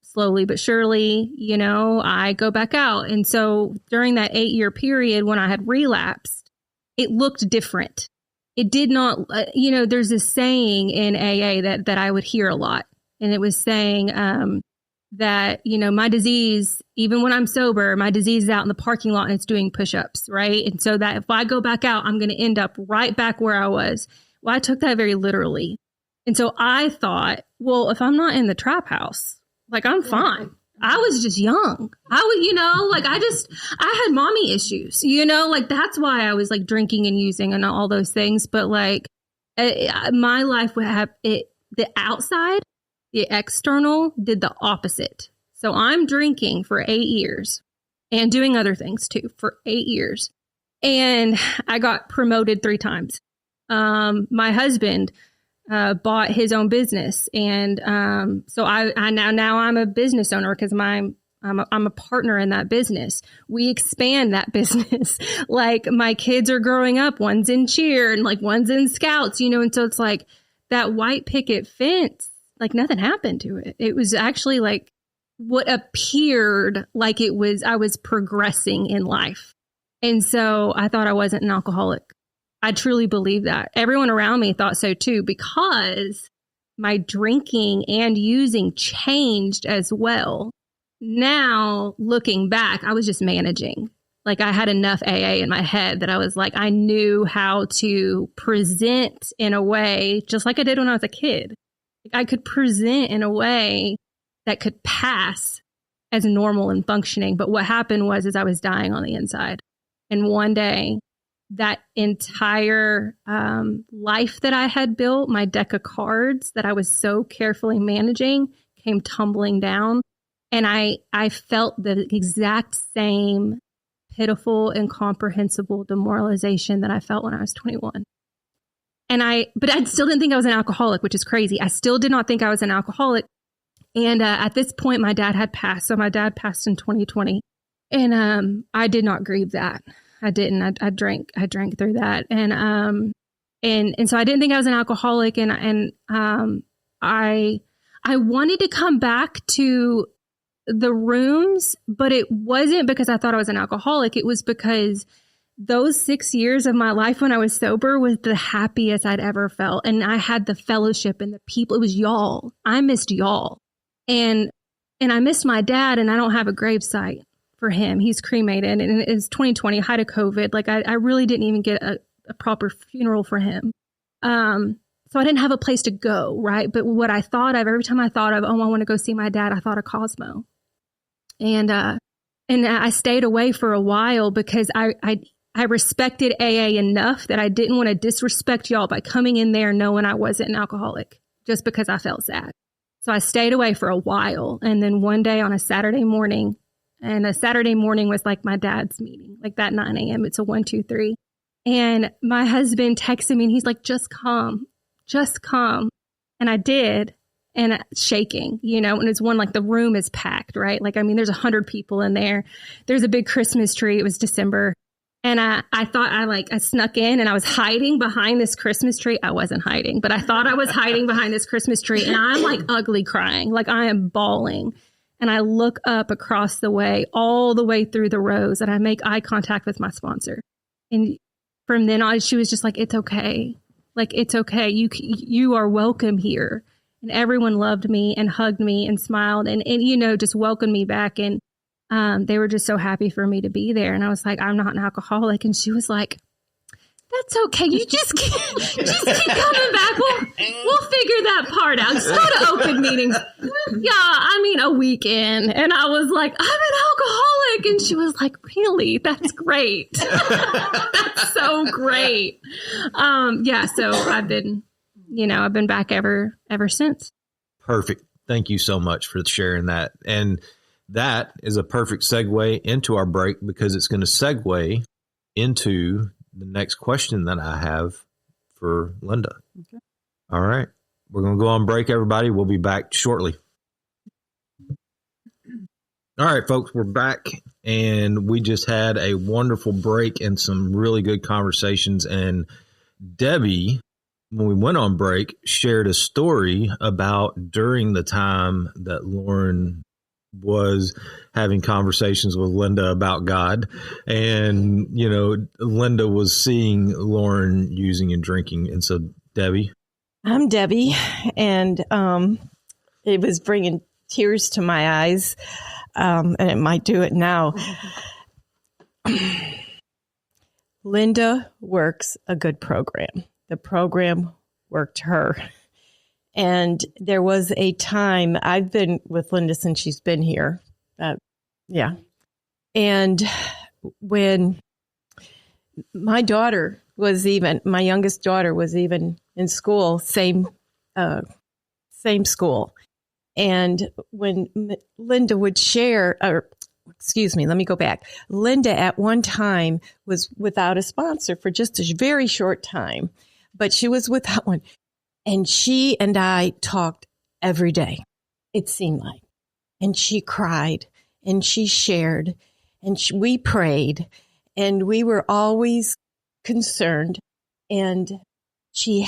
slowly but surely, I go back out. And so during that 8-year period when I had relapsed, it looked different. It did not, there's this saying in AA that I would hear a lot. And it was saying that, my disease, even when I'm sober, my disease is out in the parking lot and it's doing push-ups, right? And so that if I go back out, I'm going to end up right back where I was. Well, I took that very literally. And so I thought, well, if I'm not in the trap house, like I'm fine. I was just young. I had mommy issues, that's why I was like drinking and using and all those things. But like my life would have it, the outside, the external did the opposite. So I'm drinking for 8 years and doing other things too for 8 years. And I got promoted 3 times. My husband bought his own business. And so I now I'm a business owner because I'm a partner in that business. We expand that business. Like my kids are growing up, one's in cheer and like one's in scouts, and so it's like that white picket fence, like nothing happened to it. It was actually like what appeared like I was progressing in life. And so I thought I wasn't an alcoholic. I truly believe that. Everyone around me thought so too, because my drinking and using changed as well. Now, looking back, I was just managing. Like I had enough AA in my head that I was like, I knew how to present in a way, just like I did when I was a kid. I could present in a way that could pass as normal and functioning. But what happened was I was dying on the inside. And one day, that entire life that I had built, my deck of cards that I was so carefully managing, came tumbling down. And I felt the exact same pitiful, incomprehensible demoralization that I felt when I was 21. But I still didn't think I was an alcoholic, which is crazy. I still did not think I was an alcoholic. And at this point, my dad had passed. So my dad passed in 2020. And I did not grieve that. I didn't. I drank through that. And so I didn't think I was an alcoholic. And I wanted to come back to the rooms, but it wasn't because I thought I was an alcoholic. It was because those 6 years of my life when I was sober was the happiest I'd ever felt. And I had the fellowship and the people. It was y'all. I missed y'all. And I missed my dad, and I don't have a gravesite for him. He's cremated, and it's 2020, height of COVID. Like I really didn't even get a proper funeral for him. So I didn't have a place to go, right? But what I thought of, every time I thought of, oh, I want to go see my dad, I thought of Cosmo. And I stayed away for a while because I respected AA enough that I didn't want to disrespect y'all by coming in there knowing I wasn't an alcoholic just because I felt sad. So I stayed away for a while. And then one day on a Saturday morning, and a Saturday morning was like my dad's meeting, like that 9 a.m. It's a 1, 2, 3. And my husband texted me and he's like, just come. And I did. And shaking, and it's one, like the room is packed, right? Like, I mean, there's 100 people in there. There's a big Christmas tree. It was December. And I thought I snuck in and I was hiding behind this Christmas tree. I wasn't hiding, but I thought I was hiding behind this Christmas tree. And I'm like ugly crying, like I am bawling. And I look up across the way, all the way through the rows, and I make eye contact with my sponsor. And from then on, she was just like, it's okay. Like, it's okay. You are welcome here. And everyone loved me and hugged me and smiled and just welcomed me back. And they were just so happy for me to be there. And I was like, I'm not an alcoholic. And she was like, that's okay. You just keep coming back. We'll figure that part out. Just go to open meetings. Yeah, I mean, a weekend. And I was like, I'm an alcoholic. And she was like, really? That's great. That's so great. So I've been back ever since. Perfect. Thank you so much for sharing that. And that is a perfect segue into our break because it's going to segue into the next question that I have for Linda. Okay. All right. We're going to go on break, everybody. We'll be back shortly. All right, folks, we're back, and we just had a wonderful break and some really good conversations. And Debbie, when we went on break, shared a story about during the time that Lauren was having conversations with Linda about God. And, Linda was seeing Lauren using and drinking. And so, Debbie. I'm Debbie, and it was bringing tears to my eyes, and it might do it now. Linda works a good program. The program worked her. And there was a time, I've been with Linda since she's been here. And when my youngest daughter was even in school, same school. And when Linda would share, let me go back. Linda at one time was without a sponsor for just a very short time, but she was without one. And she and I talked every day, it seemed like. And she cried and she shared and we prayed and we were always concerned. And she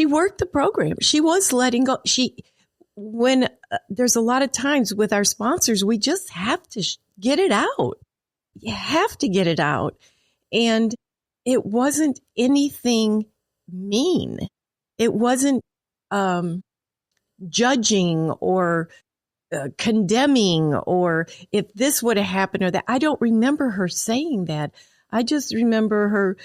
worked the program. She was letting go. When there's a lot of times with our sponsors, we just have to get it out. You have to get it out. And it wasn't anything mean. It wasn't judging or condemning or if this would have happened or that. I don't remember her saying that. I just remember her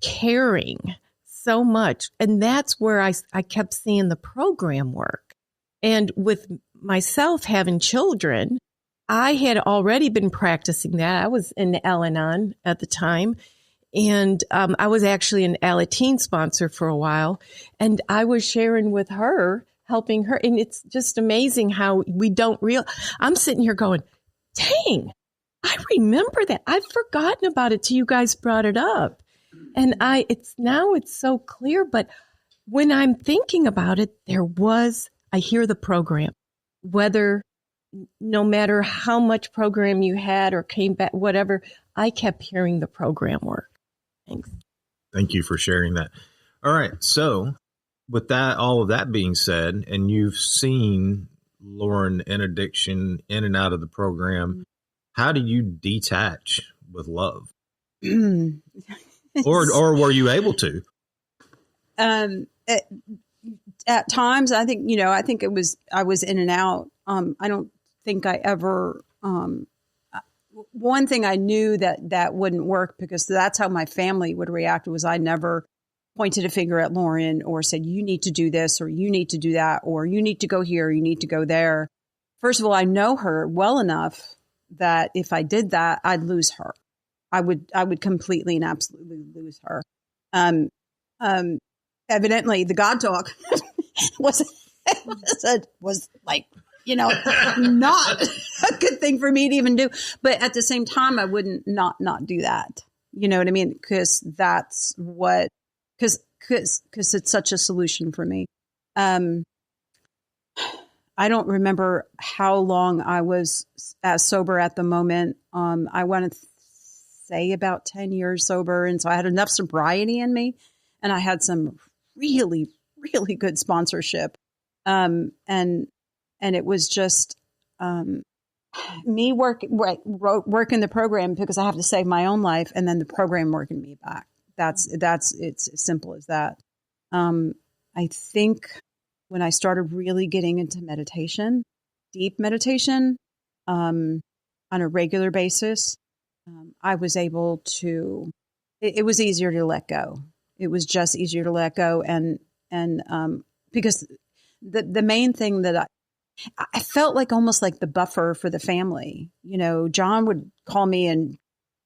caring so much. And that's where I kept seeing the program work. And with myself having children, I had already been practicing that. I was in Al-Anon at the time. And I was actually an Alateen sponsor for a while. And I was sharing with her, helping her. And it's just amazing how we don't I'm sitting here going, dang, I remember that. I've forgotten about it till you guys brought it up. And it's so clear, but when I'm thinking about it, I hear the program, no matter how much program you had or came back, whatever, I kept hearing the program work. Thanks. Thank you for sharing that. All right. So with all of that being said, and you've seen Lauren in addiction in and out of the program, how do you detach with love? or were you able to? At times, I think I was in and out. I don't think I ever, one thing I knew that wouldn't work, because that's how my family would react, was I never pointed a finger at Lauren or said, you need to do this, or you need to do that, or you need to go here, or you need to go there. First of all, I know her well enough that if I did that, I'd lose her. I would completely and absolutely lose her. Evidently the God talk was like, not a good thing for me to even do. But at the same time, I wouldn't not do that. You know what I mean? Because it's such a solution for me. I don't remember how long I was sober at the moment. I want to say about 10 years sober. And so I had enough sobriety in me, and I had some really, really good sponsorship. And it was just me working the program, because I have to save my own life, and then the program working me back. It's as simple as that. I think when I started really getting into meditation, deep meditation, on a regular basis, I was able to. It was easier to let go. It was just easier to let go, and because the main thing that I felt like, almost like the buffer for the family. John would call me and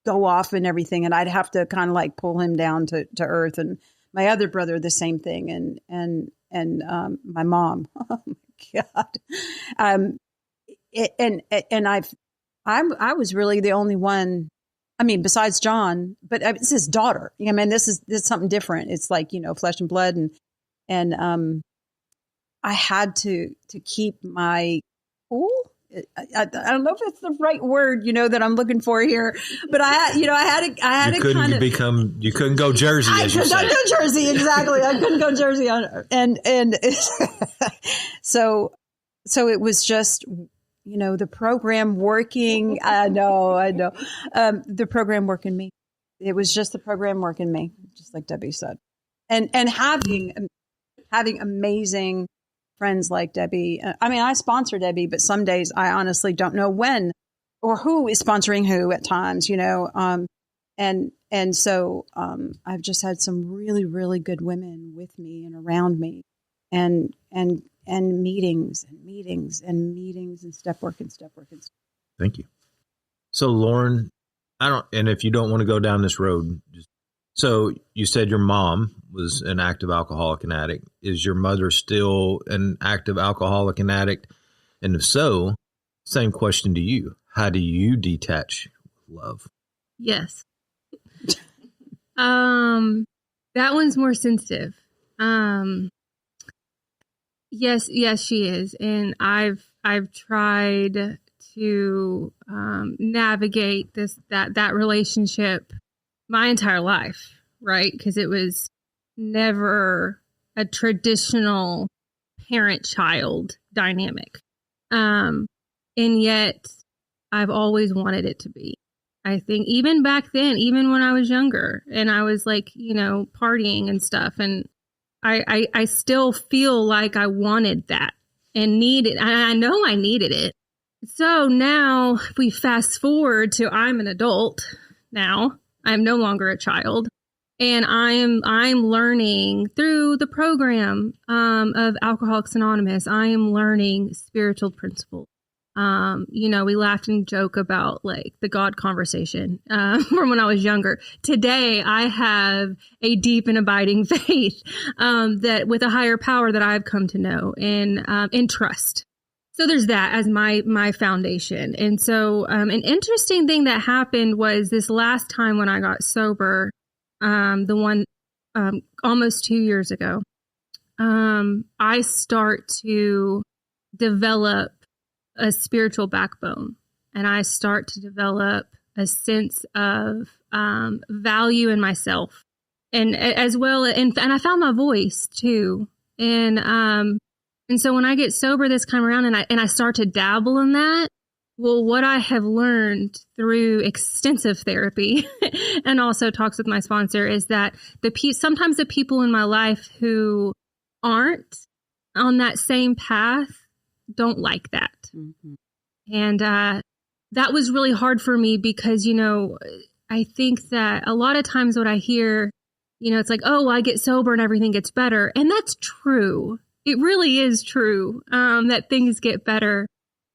go off and everything, and I'd have to kind of like pull him down to earth. And my other brother, the same thing, and my mom. Oh my God. I was really the only one. I mean, besides John, but it's his daughter. I mean, this is something different. It's like, flesh and blood, and I had to keep my cool. I don't know if it's the right word, that I'm looking for here, but I had to kind of you couldn't go Jersey, as you said. I couldn't go Jersey, exactly. I couldn't go Jersey and so it was just, the program working. I know. The program working me. It was just the program working me, just like Debbie said, and having amazing friends like Debbie. I mean, I sponsor Debbie, but some days I honestly don't know when or who is sponsoring who at times, and so I've just had some really, really good women with me and around me, and meetings and step work. Thank you. So Lauren, and if you don't want to go down this road, so you said your mom was an active alcoholic and addict. Is your mother still an active alcoholic and addict? And if so, same question to you. How do you detach love? Yes. That one's more sensitive. Yes, she is. And I've tried to navigate that relationship my entire life, right? Because it was never a traditional parent-child dynamic. And yet I've always wanted it to be. I think even back then, even when I was younger and I was like, partying and stuff, and I still feel like I wanted that and needed, and I know I needed it. So now if we fast forward to I'm an adult now, I'm no longer a child, and I'm learning through the program of Alcoholics Anonymous. I am learning spiritual principles. We laughed and joke about like the God conversation from when I was younger. Today, I have a deep and abiding faith that with a higher power that I've come to know and trust. So there's that as my foundation. And so an interesting thing that happened was this last time when I got sober, the one almost 2 years ago, I start to develop a spiritual backbone, and I start to develop a sense of value in myself, and as well, and I found my voice too, and so when I get sober this time around, and I start to dabble in that. Well, what I have learned through extensive therapy and also talks with my sponsor is that sometimes the people in my life who aren't on that same path don't like that. Mm-hmm. And that was really hard for me because, I think that a lot of times what I hear, it's like, oh, well, I get sober and everything gets better. And that's true. It really is true that things get better.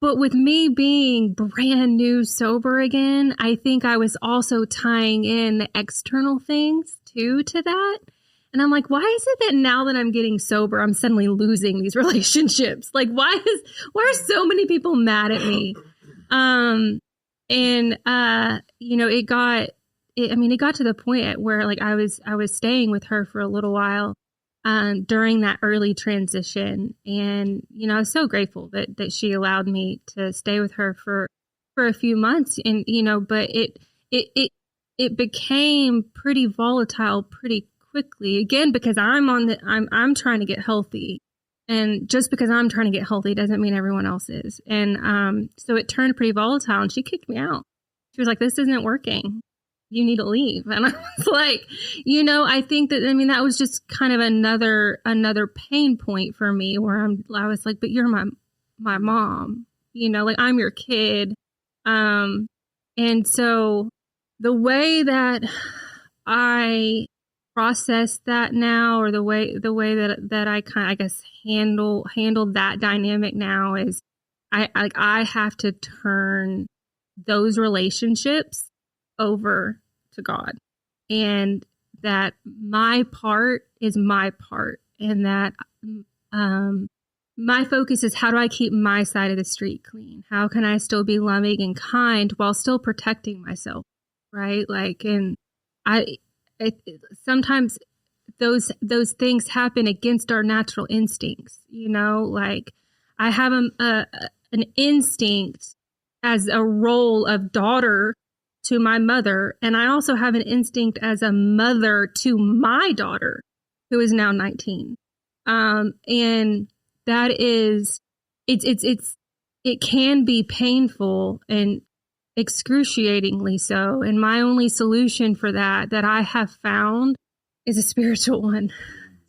But with me being brand new sober again, I think I was also tying in the external things too to that. And I'm like, why is it that now that I'm getting sober, I'm suddenly losing these relationships? Like, why are so many people mad at me? It got to the point where like I was staying with her for a little while. During that early transition. And, I was so grateful that she allowed me to stay with her for a few months. And, but it became pretty volatile pretty quickly, again, because I'm trying to get healthy. And just because I'm trying to get healthy doesn't mean everyone else is. And so it turned pretty volatile and she kicked me out. She was like, this isn't working. You need to leave. And I was like, I think that was just kind of another pain point for me where I was like, but you're my mom, like I'm your kid. And so the way that I process that now, or the way that I kind of, I guess, handled that dynamic now is I have to turn those relationships over to God, and that my part is my part, and that my focus is how do I keep my side of the street clean? How can I still be loving and kind while still protecting myself, right? Like, and sometimes those things happen against our natural instincts, like I have an instinct as a role of daughter to my mother. And I also have an instinct as a mother to my daughter, who is now 19. And that is, it can be painful and excruciatingly so. And my only solution for that I have found is a spiritual one.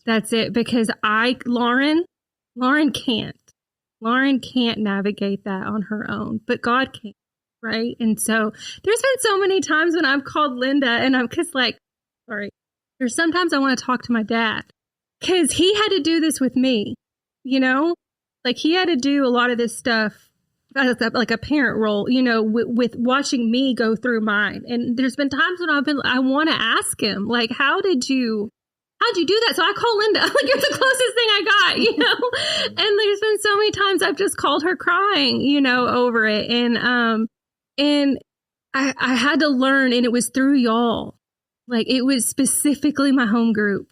That's it. Because Lauren can't navigate that on her own, but God can. Right. And so there's been so many times when I've called Linda and I'm just like, sorry, there's sometimes I want to talk to my dad because he had to do this with me, like he had to do a lot of this stuff like a parent role, with watching me go through mine. And there's been times when I want to ask him, like, how'd you do that? So I call Linda, like, you're the closest thing I got, and there's been so many times I've just called her crying, over it. And I had to learn, and it was through y'all. Like, it was specifically my home group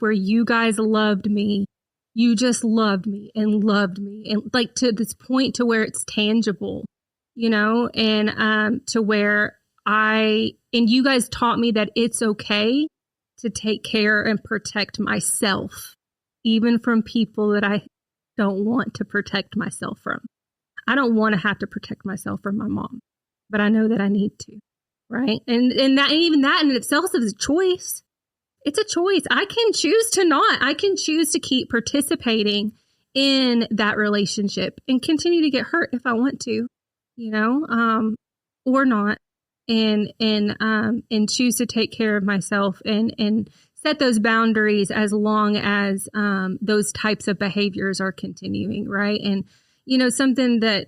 where you guys loved me. You just loved me. And like to this point to where it's tangible, and to where and you guys taught me that it's okay to take care and protect myself, even from people that I don't want to protect myself from. I don't want to have to protect myself from my mom, but I know that I need to, right? And even that in itself is a choice. It's a choice. I can choose to not. I can choose to keep participating in that relationship and continue to get hurt if I want to, or not, and choose to take care of myself and set those boundaries as long as those types of behaviors are continuing, right? And something that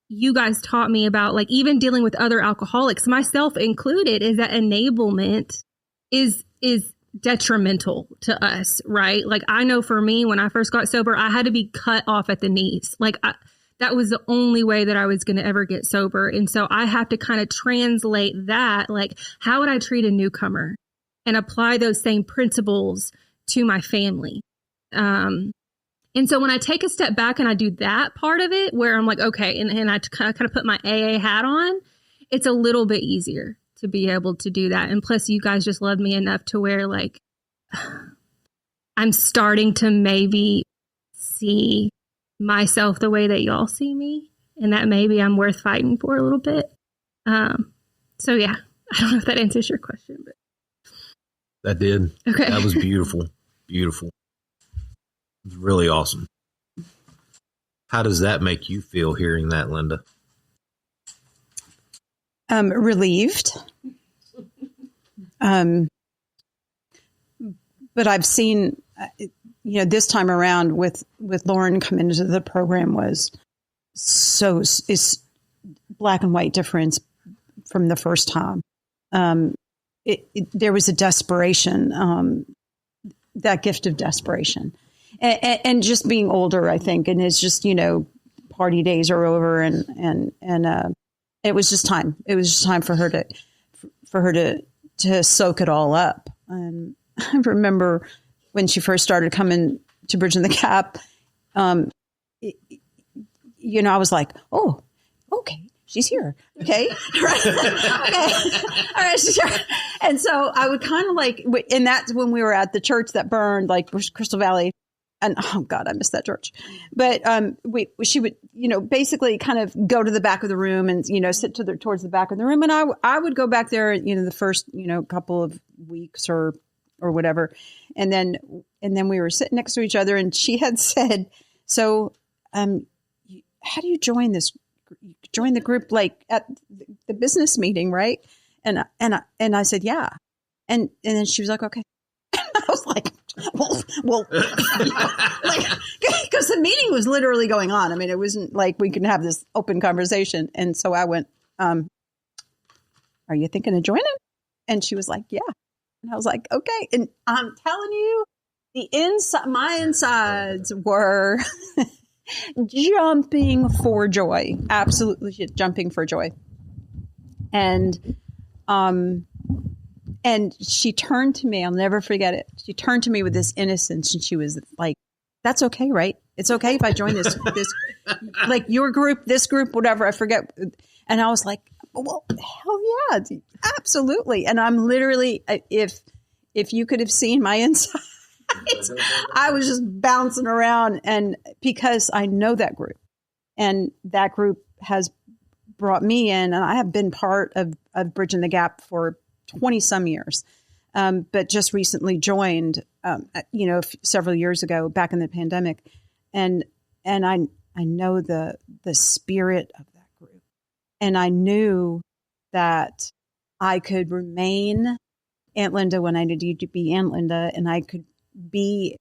you guys taught me about, like even dealing with other alcoholics, myself included, is that enablement is detrimental to us, right? Like I know for me, when I first got sober, I had to be cut off at the knees. Like that was the only way that I was going to ever get sober. And so I have to kind of translate that, like, how would I treat a newcomer and apply those same principles to my family? And so when I take a step back and I do that part of it, where I'm like, okay, and I kind of put my AA hat on, it's a little bit easier to be able to do that. And plus, you guys just love me enough to where, like, I'm starting to maybe see myself the way that y'all see me, and that maybe I'm worth fighting for a little bit. So yeah, I don't know if that answers your question, but that did. Okay. That was beautiful. Beautiful. It was really awesome. How does that make you feel hearing that, Linda? Relieved. But I've seen, this time around with Lauren coming into the program is black and white difference from the first time. There was a desperation, that gift of desperation, and just being older, I think, and it's just, party days are over, and it was just time. It was just time for her to soak it all up. And I remember when she first started coming to Bridging the Gap, I was like, oh, okay, she's here. Okay. Right. Okay. All right. She's here. And so I would kind of like, and that's when we were at the church that burned, like Crystal Valley. And oh God, I miss that church. But she would, basically kind of go to the back of the room and, sit towards the back of the room. And I would go back there, the first, couple of weeks or whatever. And then we were sitting next to each other, and she had said, so, how do you join this? Join the group, like at the business meeting, right? And I said, yeah. And then she was like, okay. I was like, well, because the meeting was literally going on. I mean, it wasn't like we could have this open conversation. And so I went, are you thinking of joining? And she was like, yeah. And I was like, okay. And I'm telling you, my insides were jumping for joy, absolutely jumping for joy. And she turned to me. I'll never forget it. She turned to me with this innocence, and she was like, "That's okay, right? It's okay if I join this like your group, this group, whatever. I forget." And I was like, "Well, hell yeah, absolutely!" And I'm literally, if you could have seen my insides, I was just bouncing around, and because I know that group, and that group has brought me in, and I have been part of Bridging the Gap for 20 some years, but just recently joined, several years ago back in the pandemic. And I know the spirit of that group. And I knew that I could remain Aunt Linda when I needed to be Aunt Linda. And I could be,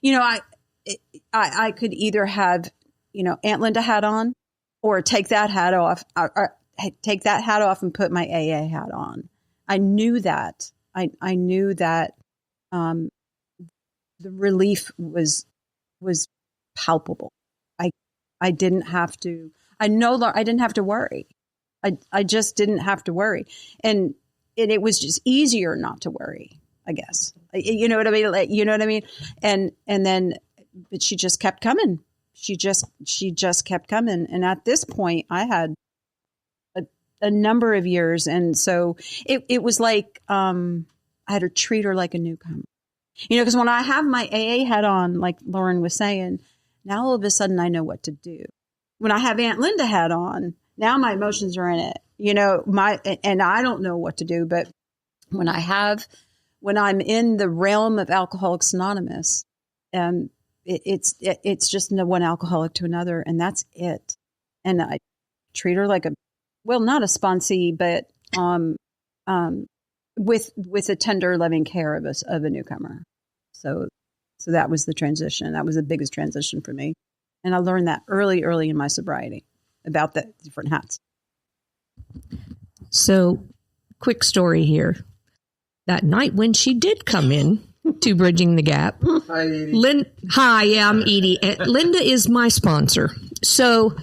I could either have, Aunt Linda hat on, or take that hat off, or take that hat off and put my AA hat on. I knew that. I knew that the relief was palpable. I didn't have to. I didn't have to worry. I just didn't have to worry, and it was just easier not to worry, I guess. You know what I mean? You know what I mean? And then, but she just kept coming. She just kept coming, and at this point, I had a number of years. And so it was like, I had to treat her like a newcomer, because when I have my AA hat on, like Lauren was saying, now all of a sudden I know what to do. When I have Aunt Linda hat on, now my emotions are in it, and I don't know what to do. But when I'm in the realm of Alcoholics Anonymous, it's just one alcoholic to another, and that's it. And I treat her like not a sponsee, but with a tender, loving care of a newcomer. So that was the transition. That was the biggest transition for me, and I learned that early in my sobriety about the different hats. So, quick story here. That night when she did come in to Bridging the Gap, Hi, Edie. Hi, yeah, I'm Edie. Linda is my sponsor. So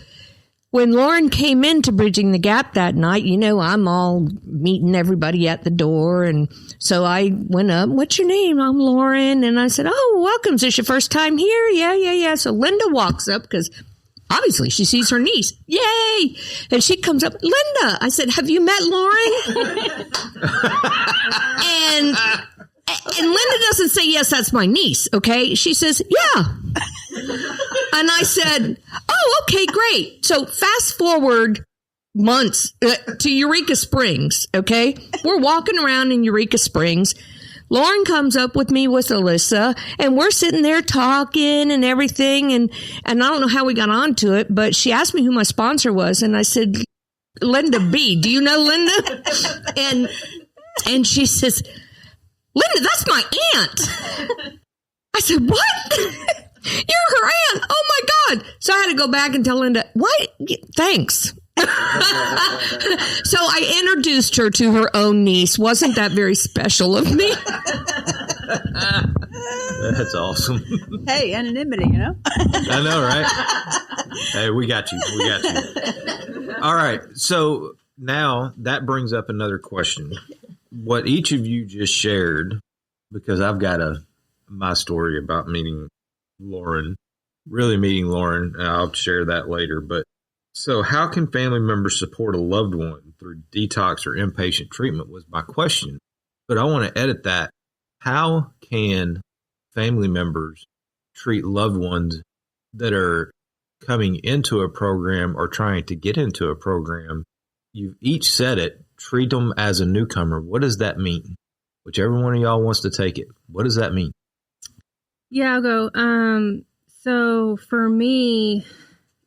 when Lauren came into Bridging the Gap that night, I'm all meeting everybody at the door. And so I went up, what's your name? I'm Lauren. And I said, oh, welcome. Is this your first time here? Yeah. So Linda walks up because obviously she sees her niece. Yay. And she comes up, Linda. I said, have you met Lauren? And Linda doesn't say, yes, that's my niece. Okay. She says, yeah. And I said, oh, okay, great. So fast forward months to Eureka Springs. Okay. We're walking around in Eureka Springs. Lauren comes up with me with Alyssa, and we're sitting there talking and everything. And I don't know how we got onto it, but she asked me who my sponsor was. And I said, Linda B. Do you know Linda? And she says, Linda, that's my aunt. I said, what? You're her aunt. Oh my God. So I had to go back and tell Linda, what? Thanks. So I introduced her to her own niece. Wasn't that very special of me? That's awesome. Hey, anonymity, I know, right? Hey, we got you. All right. So now that brings up another question. What each of you just shared, because I've got my story about meeting Lauren, and I'll share that later. But so how can family members support a loved one through detox or inpatient treatment was my question. But I want to edit that. How can family members treat loved ones that are coming into a program or trying to get into a program? You've each said it. Treat them as a newcomer. What does that mean? Whichever one of y'all wants to take it. What does that mean? Yeah, I'll go. So for me,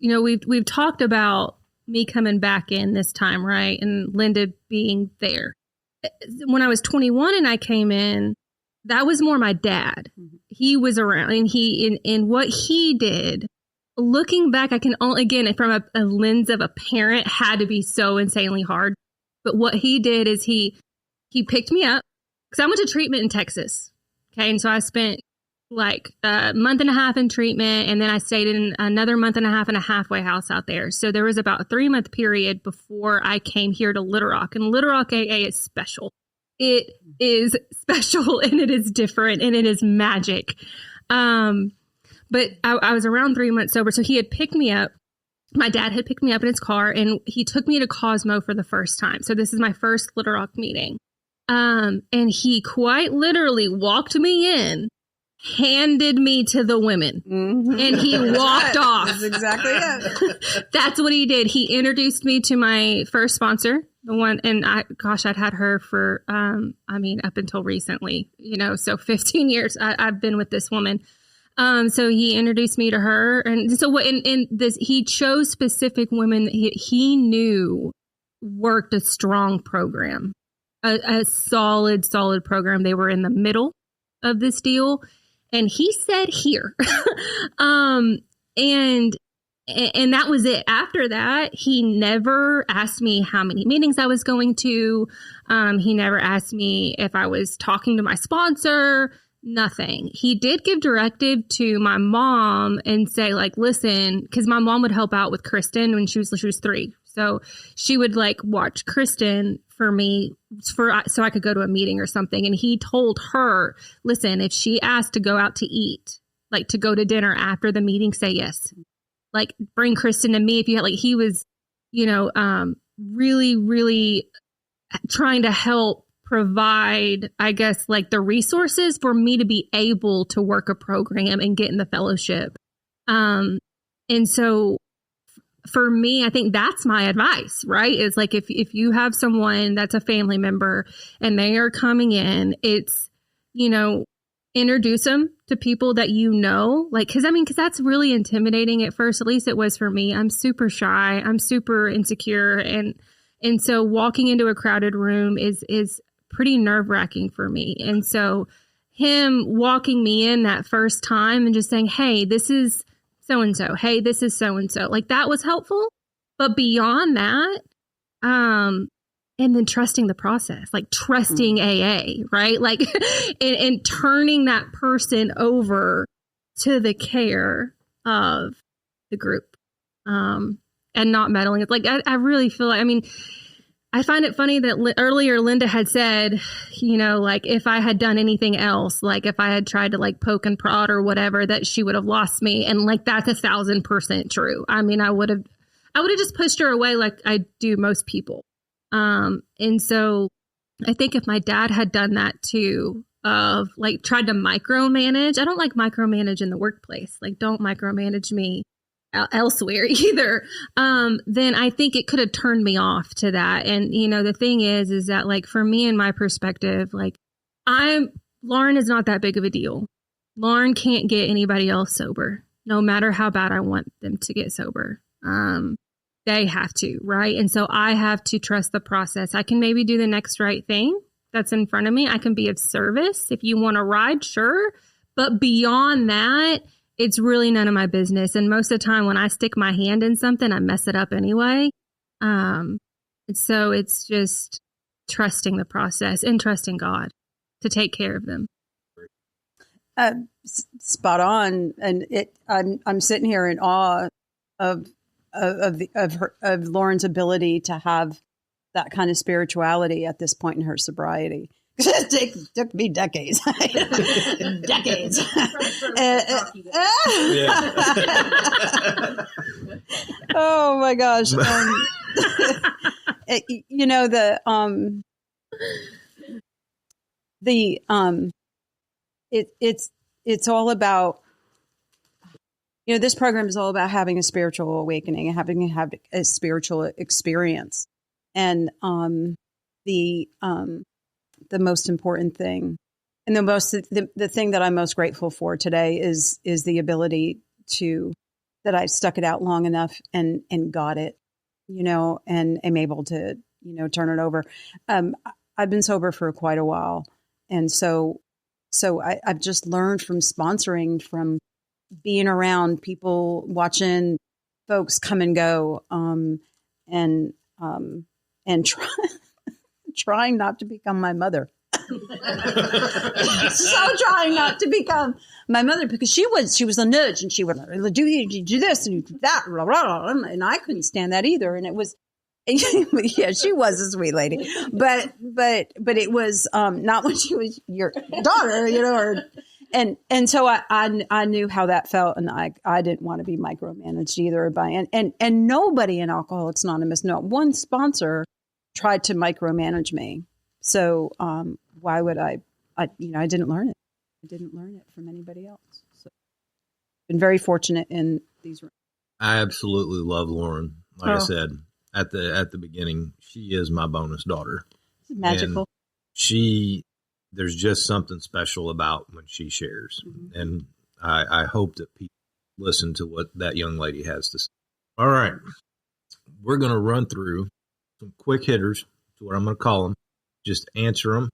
we've talked about me coming back in this time, right? And Linda being there. When I was 21 and I came in, that was more my dad. He was around, and in what he did. Looking back, I can only, again, from a lens of a parent, had to be so insanely hard. But what he did is he picked me up because I went to treatment in Texas. Okay. And so I spent like a month and a half in treatment, and then I stayed in another month and a half in a halfway house out there. So there was about a 3-month period before I came here to Little Rock, and Little Rock AA is special. It is special, and it is different, and it is magic. But I was around 3 months sober. So he had picked me up. My dad had picked me up in his car, and he took me to Cosmo for the first time. So this is my first Little Rock meeting. And he quite literally walked me in, handed me to the women, and he walked off. That's exactly it. That's what he did. He introduced me to my first sponsor, the one, and I'd had her for, up until recently, so 15 years I've been with this woman. So he introduced me to her. And so what in this, he chose specific women that he knew worked a strong program, a solid program. They were in the middle of this deal. And he said here, and that was it. After that, he never asked me how many meetings I was going to. He never asked me if I was talking to my sponsor. Nothing. He did give directive to my mom and say, like, listen, because my mom would help out with Kristen when she was 3. So she would watch Kristen for me so I could go to a meeting or something. And he told her, listen, if she asked to go out to eat, to go to dinner after the meeting, say yes. Bring Kristen to me. If you had, he was, really, really trying to help provide, I guess, the resources for me to be able to work a program and get in the fellowship. And so for me, I think that's my advice, right? Is if you have someone that's a family member and they are coming in, it's, introduce them to people that because that's really intimidating at first. At least it was for me. I'm super shy. I'm super insecure. And so walking into a crowded room is pretty nerve-wracking for me. And so him walking me in that first time and just saying, hey, this is so-and-so. Hey, this is so-and-so. That was helpful. But beyond that, and then trusting the process, trusting AA, right? And turning that person over to the care of the group. and not meddling. It's like, I really feel like, I mean, I find it funny that earlier Linda had said, you know, like if I had done anything else, like if I had tried to like poke and prod or whatever, that she would have lost me. And like, that's 1,000% true. I mean, I would have just pushed her away like I do most people. And so I think if my dad had done that too, of like tried to micromanage, I don't like micromanage in the workplace. Like don't micromanage me elsewhere either. Then I think it could have turned me off to that. And, you know, the thing is that like for me and my perspective, like Lauren is not that big of a deal. Lauren can't get anybody else sober, no matter how bad I want them to get sober. They have to, right? And so I have to trust the process. I can maybe do the next right thing that's in front of me. I can be of service. If you want to ride, sure. But beyond that, it's really none of my business. And most of the time when I stick my hand in something, I mess it up anyway. And so it's just trusting the process and trusting God to take care of them. Spot on. And I'm sitting here in awe of Lauren's ability to have that kind of spirituality at this point in her sobriety. It took me decades. Decades. Oh my gosh. You know, it's all about, you know, this program is all about having a spiritual awakening and having to have a spiritual experience. And the most important thing and the thing that I'm most grateful for today is the ability that I stuck it out long enough and got it, you know, and am able to, you know, turn it over. I've been sober for quite a while. And so I've just learned from sponsoring, from being around people, watching folks come and go, and trying not to become my mother. So trying not to become my mother, because she was a nudge, and she would do this and do that, blah, blah, blah, and I couldn't stand that either. And it was, yeah, she was a sweet lady, but it was not when she was your daughter, you know, and so I knew how that felt, and I didn't want to be micromanaged either by and nobody in Alcoholics Anonymous, not one sponsor tried to micromanage me. So why would I didn't learn it. I didn't learn it from anybody else. So been very fortunate in these rooms. I absolutely love Lauren. Like I said at the beginning, she is my bonus daughter. It's magical. And there's just something special about when she shares. Mm-hmm. And I hope that people listen to what that young lady has to say. All right. We're going to run through some quick hitters, to what I'm going to call them. Just answer them.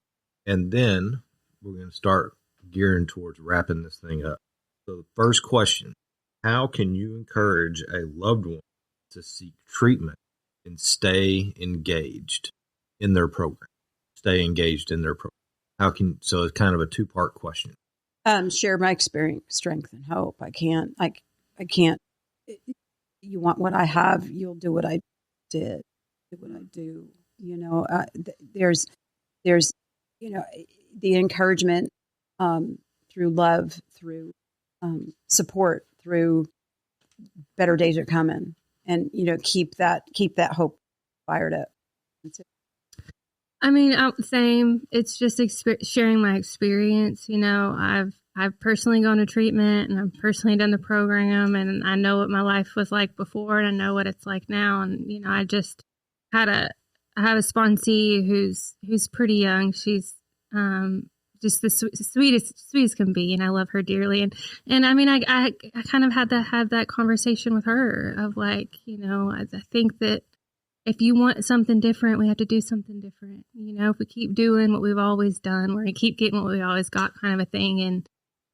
And then we're going to start gearing towards wrapping this thing up. So the first question, how can you encourage a loved one to seek treatment and stay engaged in their program? Stay engaged in their program. So it's kind of a two-part question. Share my experience, strength, and hope. I can't. You want what I have, you'll do what I did. Do what I do. You know, there's, you know, the encouragement through love, through support, through better days are coming, and you know, keep that hope fired up. That's it. I mean, same. It's just sharing my experience. You know, I've personally gone to treatment, and I've personally done the program, and I know what my life was like before, and I know what it's like now. And you know, I have a sponsee who's pretty young. She's just the sweetest can be, and I love her dearly. And I mean, I kind of had to have that conversation with her of like, you know, I think that if you want something different, we have to do something different. You know, if we keep doing what we've always done, we're going to keep getting what we always got, kind of a thing.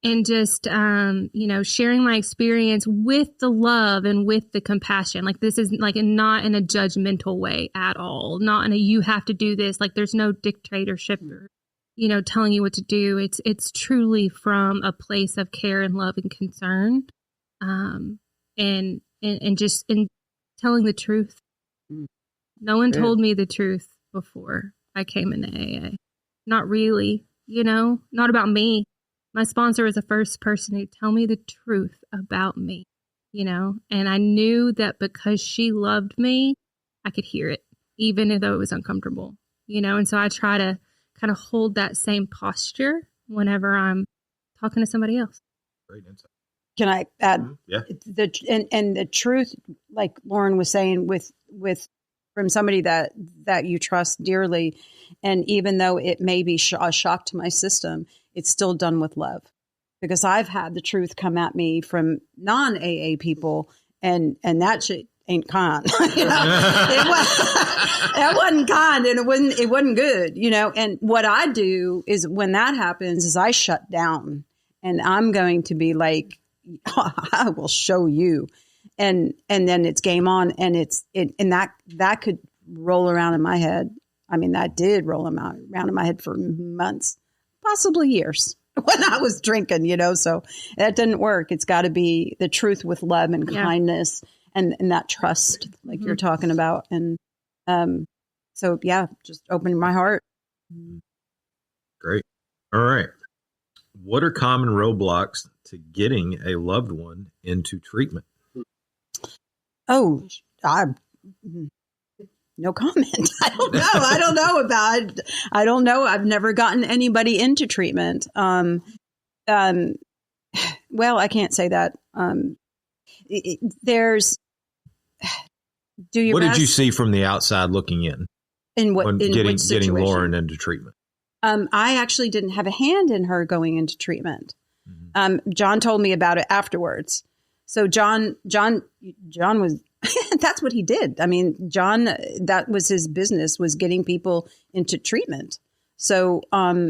And just, you know, sharing my experience with the love and with the compassion. Like, this is like not in a judgmental way at all. Not in a, you have to do this. Like, there's no dictatorship or, you know, telling you what to do. It's truly from a place of care and love and concern. And telling the truth. Mm. No one Good. told me the truth before I came into AA. Not really, not about me. My sponsor was the first person to tell me the truth about me, and I knew that because she loved me, I could hear it, even though it was uncomfortable, and so I try to kind of hold that same posture whenever I'm talking to somebody else. Great insight. Can I add Yeah. the truth, like Lauren was saying, with from somebody that you trust dearly, and even though it may be a shock to my system, it's still done with love, because I've had the truth come at me from non-AA people, and that shit ain't kind. It wasn't kind, and it wasn't good, And what I do is when that happens is I shut down, and I'm going to be like, I will show you. And then it's game on, and and that could roll around in my head. I mean, that did roll around in my head for months, possibly years when I was drinking, so that didn't work. It's got to be the truth with love and kindness and that trust, like you're talking about. And so, just opening my heart. Great. All right. What are common roadblocks to getting a loved one into treatment? Oh, no comment. I don't know. I don't know. I've never gotten anybody into treatment. Well, I can't say that. What did you see from the outside looking in? When getting situation? Lauren into treatment? I actually didn't have a hand in her going into treatment. John told me about it afterwards. So John was, that's what he did. I mean, John, that was his business, was getting people into treatment. So, I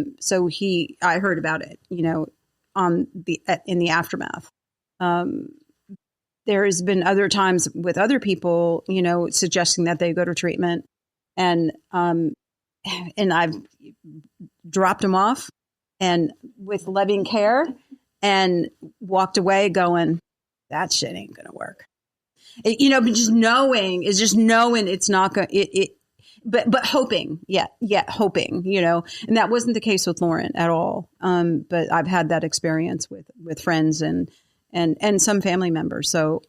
heard about it, in the aftermath. There has been other times with other people, suggesting that they go to treatment, and I've dropped them off and with loving care, and walked away going, that shit ain't going to work. But just knowing it's not going to, but hoping, hoping, and that wasn't the case with Lauren at all. But I've had that experience with friends and some family members. So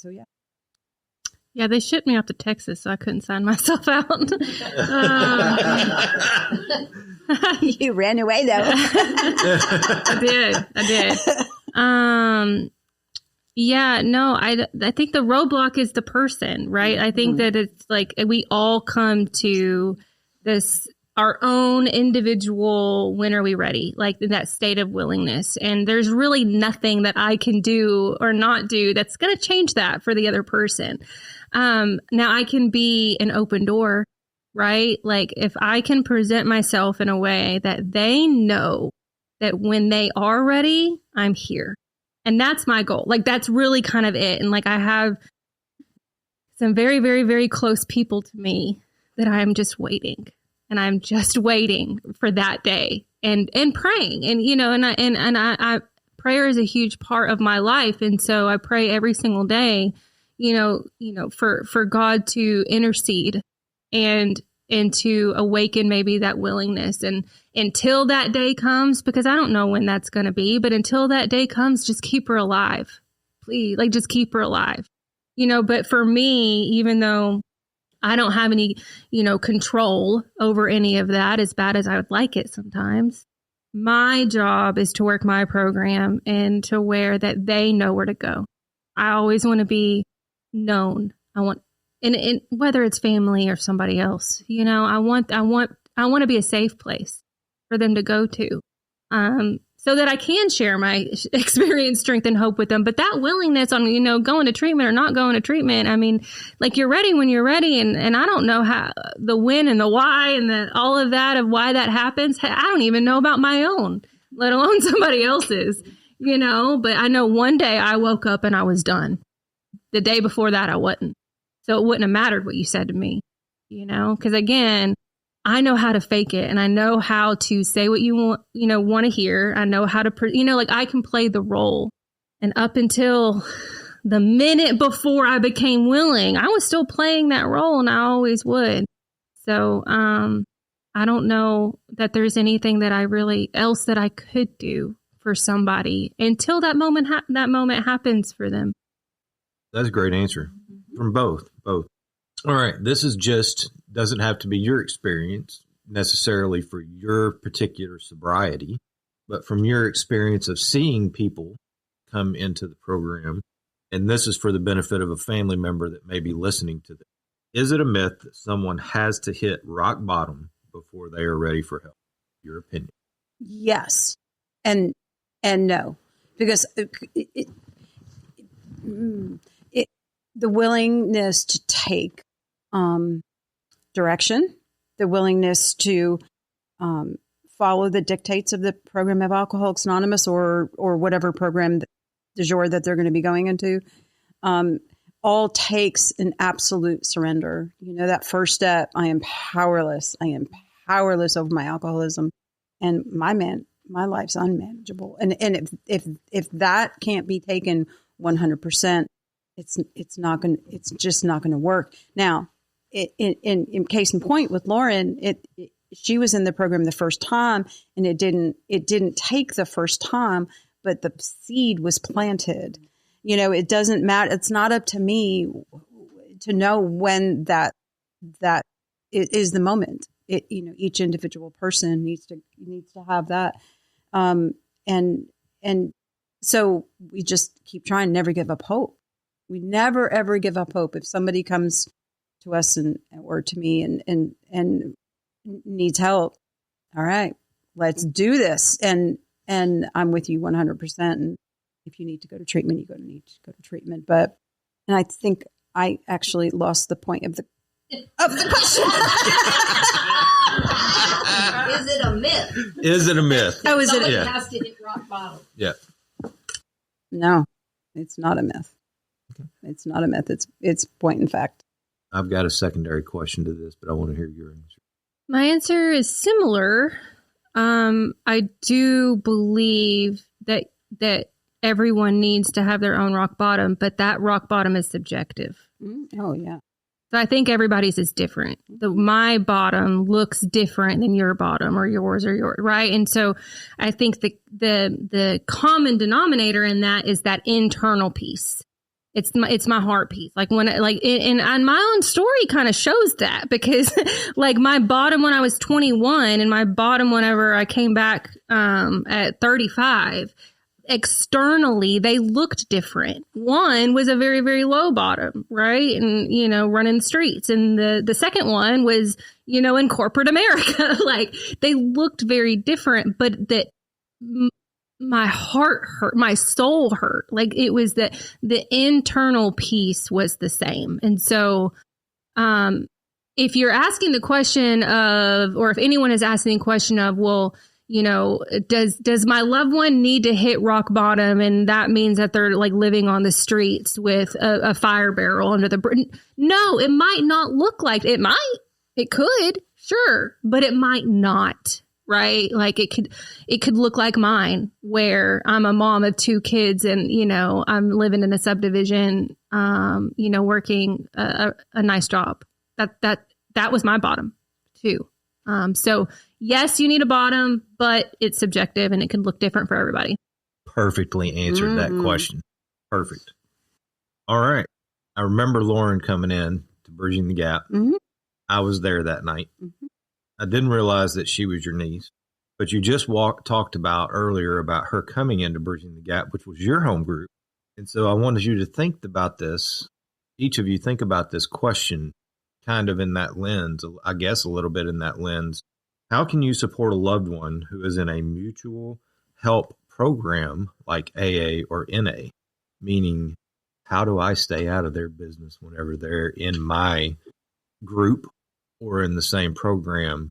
yeah. Yeah, they shipped me off to Texas, so I couldn't sign myself out. You ran away, though. I did. Yeah, no, I think the roadblock is the person, right? I think that it's like we all come to this, our own individual, when are we ready? Like in that state of willingness. And there's really nothing that I can do or not do that's going to change that for the other person. Now I can be an open door, right? Like if I can present myself in a way that they know that when they are ready, I'm here. And that's my goal. Like that's really kind of it. And like I have some very, very, very close people to me that I'm just waiting. And I'm just waiting for that day and praying. And, I prayer is a huge part of my life. And so I pray every single day, for God to intercede and to awaken maybe that willingness. And until that day comes, because I don't know when that's going to be, but until that day comes, just keep her alive. Please, like just keep her alive. But for me, even though I don't have any, control over any of that, as bad as I would like it sometimes, my job is to work my program and to where that they know where to go. I always want to be known. I want, and whether it's family or somebody else, I want to be a safe place for them to go to, so that I can share my experience, strength, and hope with them. But that willingness on, going to treatment or not going to treatment, I mean, like you're ready when you're ready. And I don't know how the when and the why and all of that of why that happens. I don't even know about my own, let alone somebody else's, but I know one day I woke up and I was done. The day before that, I wasn't. So it wouldn't have mattered what you said to me, because again, I know how to fake it and I know how to say what you want to hear. I know how to, like I can play the role. And up until the minute before I became willing, I was still playing that role, and I always would. So I don't know that there's anything that I really else that I could do for somebody until that moment happens for them. That's a great answer from both. All right. This is doesn't have to be your experience necessarily for your particular sobriety, but from your experience of seeing people come into the program. And this is for the benefit of a family member that may be listening to this. Is it a myth that someone has to hit rock bottom before they are ready for help? Your opinion? Yes. And no, because the willingness to take direction, the willingness to follow the dictates of the program of Alcoholics Anonymous or whatever program du jour that they're going to be going into, all takes an absolute surrender. You know, that first step, I am powerless. I am powerless over my alcoholism, and my life's unmanageable. And if that can't be taken 100%, it's just not going to work. Now, in case in point with Lauren, she was in the program the first time, and it didn't take the first time, but the seed was planted. You know, it doesn't matter. It's not up to me to know when that is the moment. Each individual person needs to have that. And so we just keep trying, never give up hope. We never, ever give up hope. If somebody comes to us or to me and needs help, all right, let's do this. And I'm with you 100%. And if you need to go to treatment, you need to go to treatment. And I think I actually lost the point of the question. Is it a myth? Is it a myth? Oh, is it? Somebody has to hit rock bottom. Yeah. No, it's not a myth. Okay. It's not a myth. It's point in fact. I've got a secondary question to this, but I want to hear your answer. My answer is similar. I do believe that everyone needs to have their own rock bottom, but that rock bottom is subjective. Oh, yeah. So I think everybody's is different. My bottom looks different than your bottom or yours, right? And so I think the common denominator in that is that internal piece. It's my heart piece. Like and my own story kind of shows that, because like my bottom when I was 21 and my bottom whenever I came back at 35, externally they looked different. One was a very, very low bottom, right? And, running the streets. And the second one was, in corporate America. Like they looked very different, but that my heart hurt, my soul hurt. Like it was the internal piece was the same. And so, if you're asking the question of, or if anyone is asking the question of, well, does my loved one need to hit rock bottom? And that means that they're like living on the streets with a fire barrel under the, no, it might not look like it could, sure, but it might not. Right. Like it could look like mine, where I'm a mom of 2 kids and, I'm living in a subdivision, working a nice job. That was my bottom too. So yes, you need a bottom, but it's subjective and it can look different for everybody. Perfectly answered that question. Perfect. All right. I remember Lauren coming in to Bridging the Gap. Mm-hmm. I was there that night. Mm-hmm. I didn't realize that she was your niece, but you just talked about earlier about her coming into Bridging the Gap, which was your home group. And so I wanted you to think about this. Each of you think about this question kind of in that lens, I guess a little bit in that lens. How can you support a loved one who is in a mutual help program like AA or NA? Meaning, how do I stay out of their business whenever they're in my group or in the same program,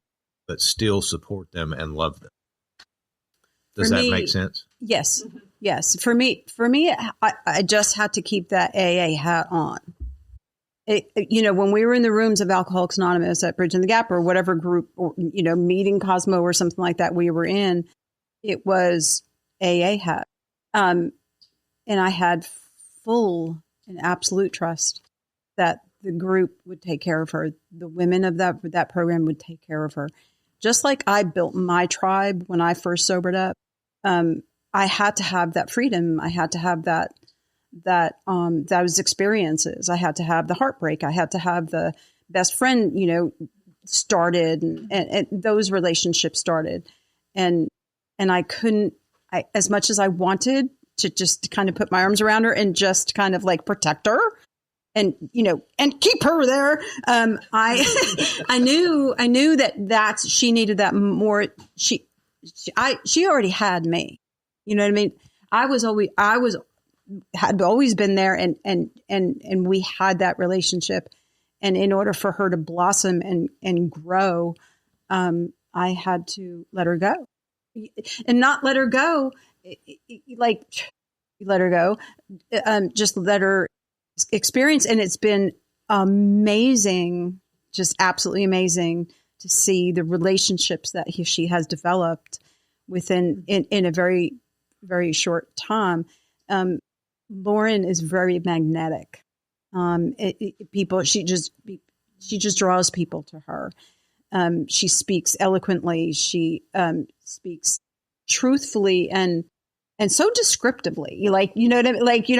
but still support them and love them? Does that make sense? Yes. Yes. For me, I just had to keep that AA hat on. When we were in the rooms of Alcoholics Anonymous at Bridging the Gap or whatever group, or, meeting Cosmo or something like that we were in, it was AA hat. And I had full and absolute trust that the group would take care of her. The women of that program would take care of her. Just like I built my tribe when I first sobered up, I had to have that freedom. I had to have those experiences. I had to have the heartbreak. I had to have the best friend, started and those relationships started. And I couldn't, as much as I wanted to just kind of put my arms around her and just kind of like protect her and, and keep her there. I knew that she needed that more. She already had me, you know what I mean? Had always been there and we had that relationship. And in order for her to blossom and grow, I had to let her go and not let her go. Like let her go, just let her experience. And it's been amazing, just absolutely amazing to see the relationships that she has developed within in a very, very short time. Lauren is very magnetic. She just draws people to her. She speaks eloquently. She speaks truthfully and so descriptively, like, you know what I mean? Like,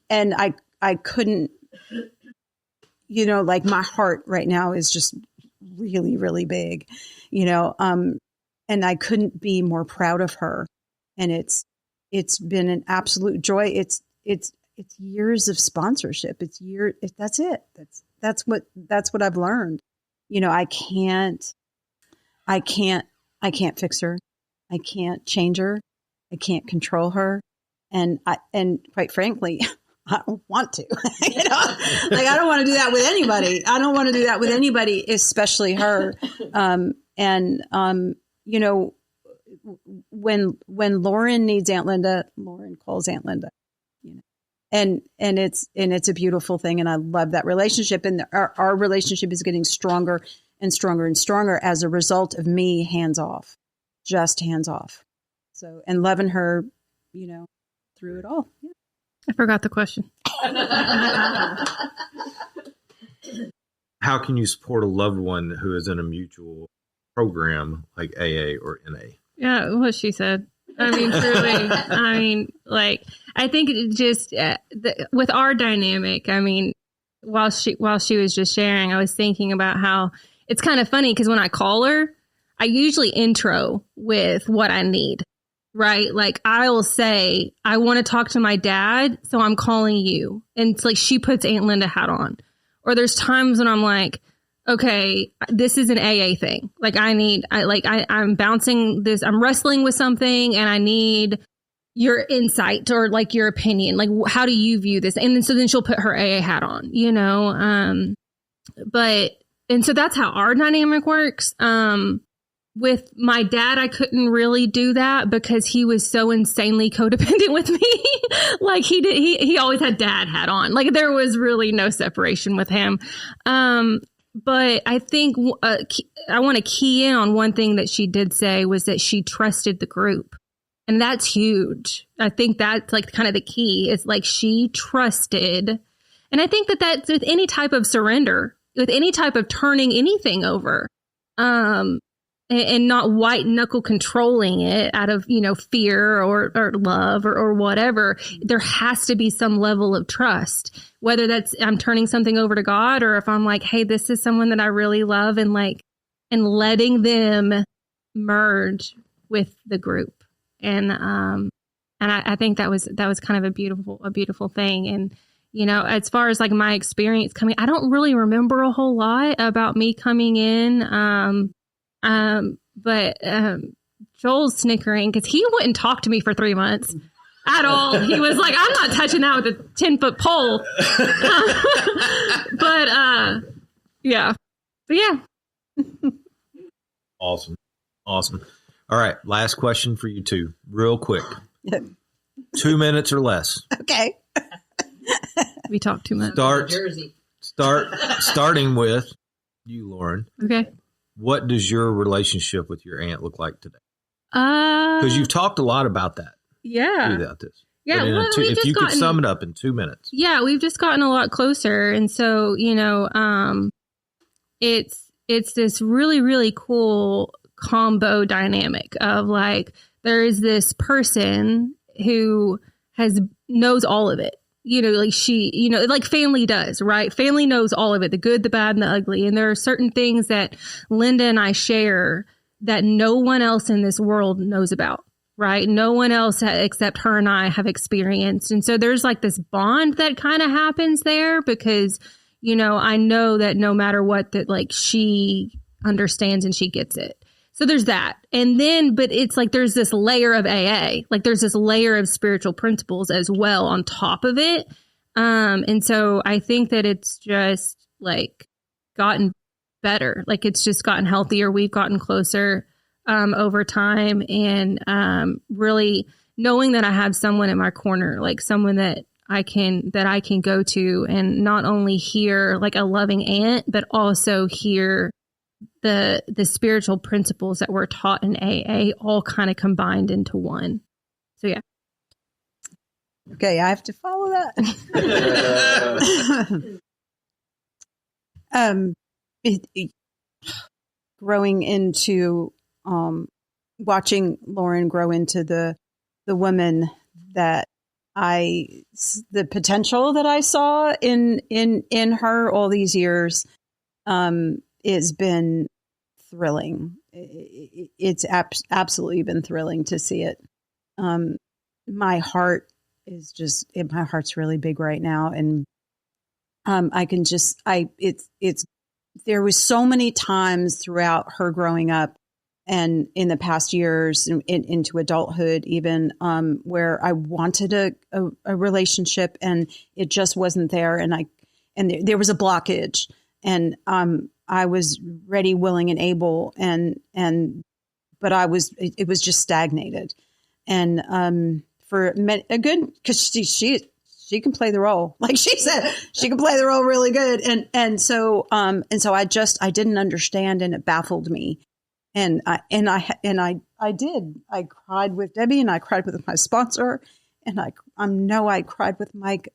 and I couldn't, like my heart right now is just really, really big, and I couldn't be more proud of her. And it's been an absolute joy. It's years of sponsorship. That's it. That's what I've learned. I can't fix her. I can't change her. I can't control her. And quite frankly, I don't want to, like I don't want to do that with anybody. I don't want to do that with anybody, especially her. When Lauren needs Aunt Linda, Lauren calls Aunt Linda, and it's a beautiful thing. And I love that relationship. And our relationship is getting stronger and stronger and stronger as a result of me hands off. So, and loving her, through it all. Yeah. I forgot the question. How can you support a loved one who is in a mutual program like AA or NA? Yeah, what she said. I mean, truly. I think it just with our dynamic. I mean, while she was just sharing, I was thinking about how it's kind of funny because when I call her, I usually intro with what I need. Right? Like I will say, I want to talk to my dad, so I'm calling you. And it's like she puts Aunt Linda hat on. Or there's times when I'm like, okay, this is an AA thing. Like I'm bouncing this, I'm wrestling with something and I need your insight or like your opinion. Like, how do you view this? And then she'll put her AA hat on, and so that's how our dynamic works. With my dad, I couldn't really do that because he was so insanely codependent with me. Like he always had dad hat on. Like there was really no separation with him. But I think I want to key in on one thing that she did say was that she trusted the group. And that's huge. I think that's like kind of the key is like she trusted. And I think that's with any type of surrender, with any type of turning anything over. And not white knuckle controlling it out of, fear or love or whatever. There has to be some level of trust, whether that's I'm turning something over to God or if I'm like, hey, this is someone that I really love and letting them merge with the group. And I think that was kind of a beautiful thing. And, as far as like my experience coming, I don't really remember a whole lot about me coming in. But Joel's snickering because he wouldn't talk to me for 3 months at all. He was like, I'm not touching that with a 10-foot pole. Yeah. But yeah. Awesome. All right. Last question for you two, real quick. 2 minutes or less. Okay. We talk too much. Starting with you, Lauren. Okay. What does your relationship with your aunt look like today? Because you've talked a lot about that. Yeah. Throughout this. Yeah, But well, we've if just you could gotten- sum it up in 2 minutes. Yeah, we've just gotten a lot closer. And so, it's this really, really cool combo dynamic of like, there is this person who knows all of it. Like like family does, right? Family knows all of it, the good, the bad, and the ugly. And there are certain things that Linda and I share that no one else in this world knows about, right? No one else except her and I have experienced. And so there's like this bond that kind of happens there because, I know that no matter what, that like she understands and she gets it. So there's that. And then, but it's like there's this layer of AA, like there's this layer of spiritual principles as well on top of it. And so I think that it's just like gotten better. Like it's just gotten healthier. We've gotten closer over time, and really knowing that I have someone in my corner, like someone that I can go to and not only hear like a loving aunt, but also hear the spiritual principles that were taught in AA all kind of combined into one. So yeah. Okay, I have to follow that. Growing into watching Lauren grow into the woman that the potential that I saw in her all these years has been thrilling. It's absolutely been thrilling to see it. My heart's really big right now, and there was so many times throughout her growing up and in the past years into adulthood, even where I wanted a relationship and it just wasn't there, and there was a blockage, and I was ready, willing, and able, but it was just stagnated, and for a good, because she can play the role, like she said, she can play the role really good, and so I didn't understand, and it baffled me, and I did. I cried with Debbie, and I cried with my sponsor, and I cried with Mike,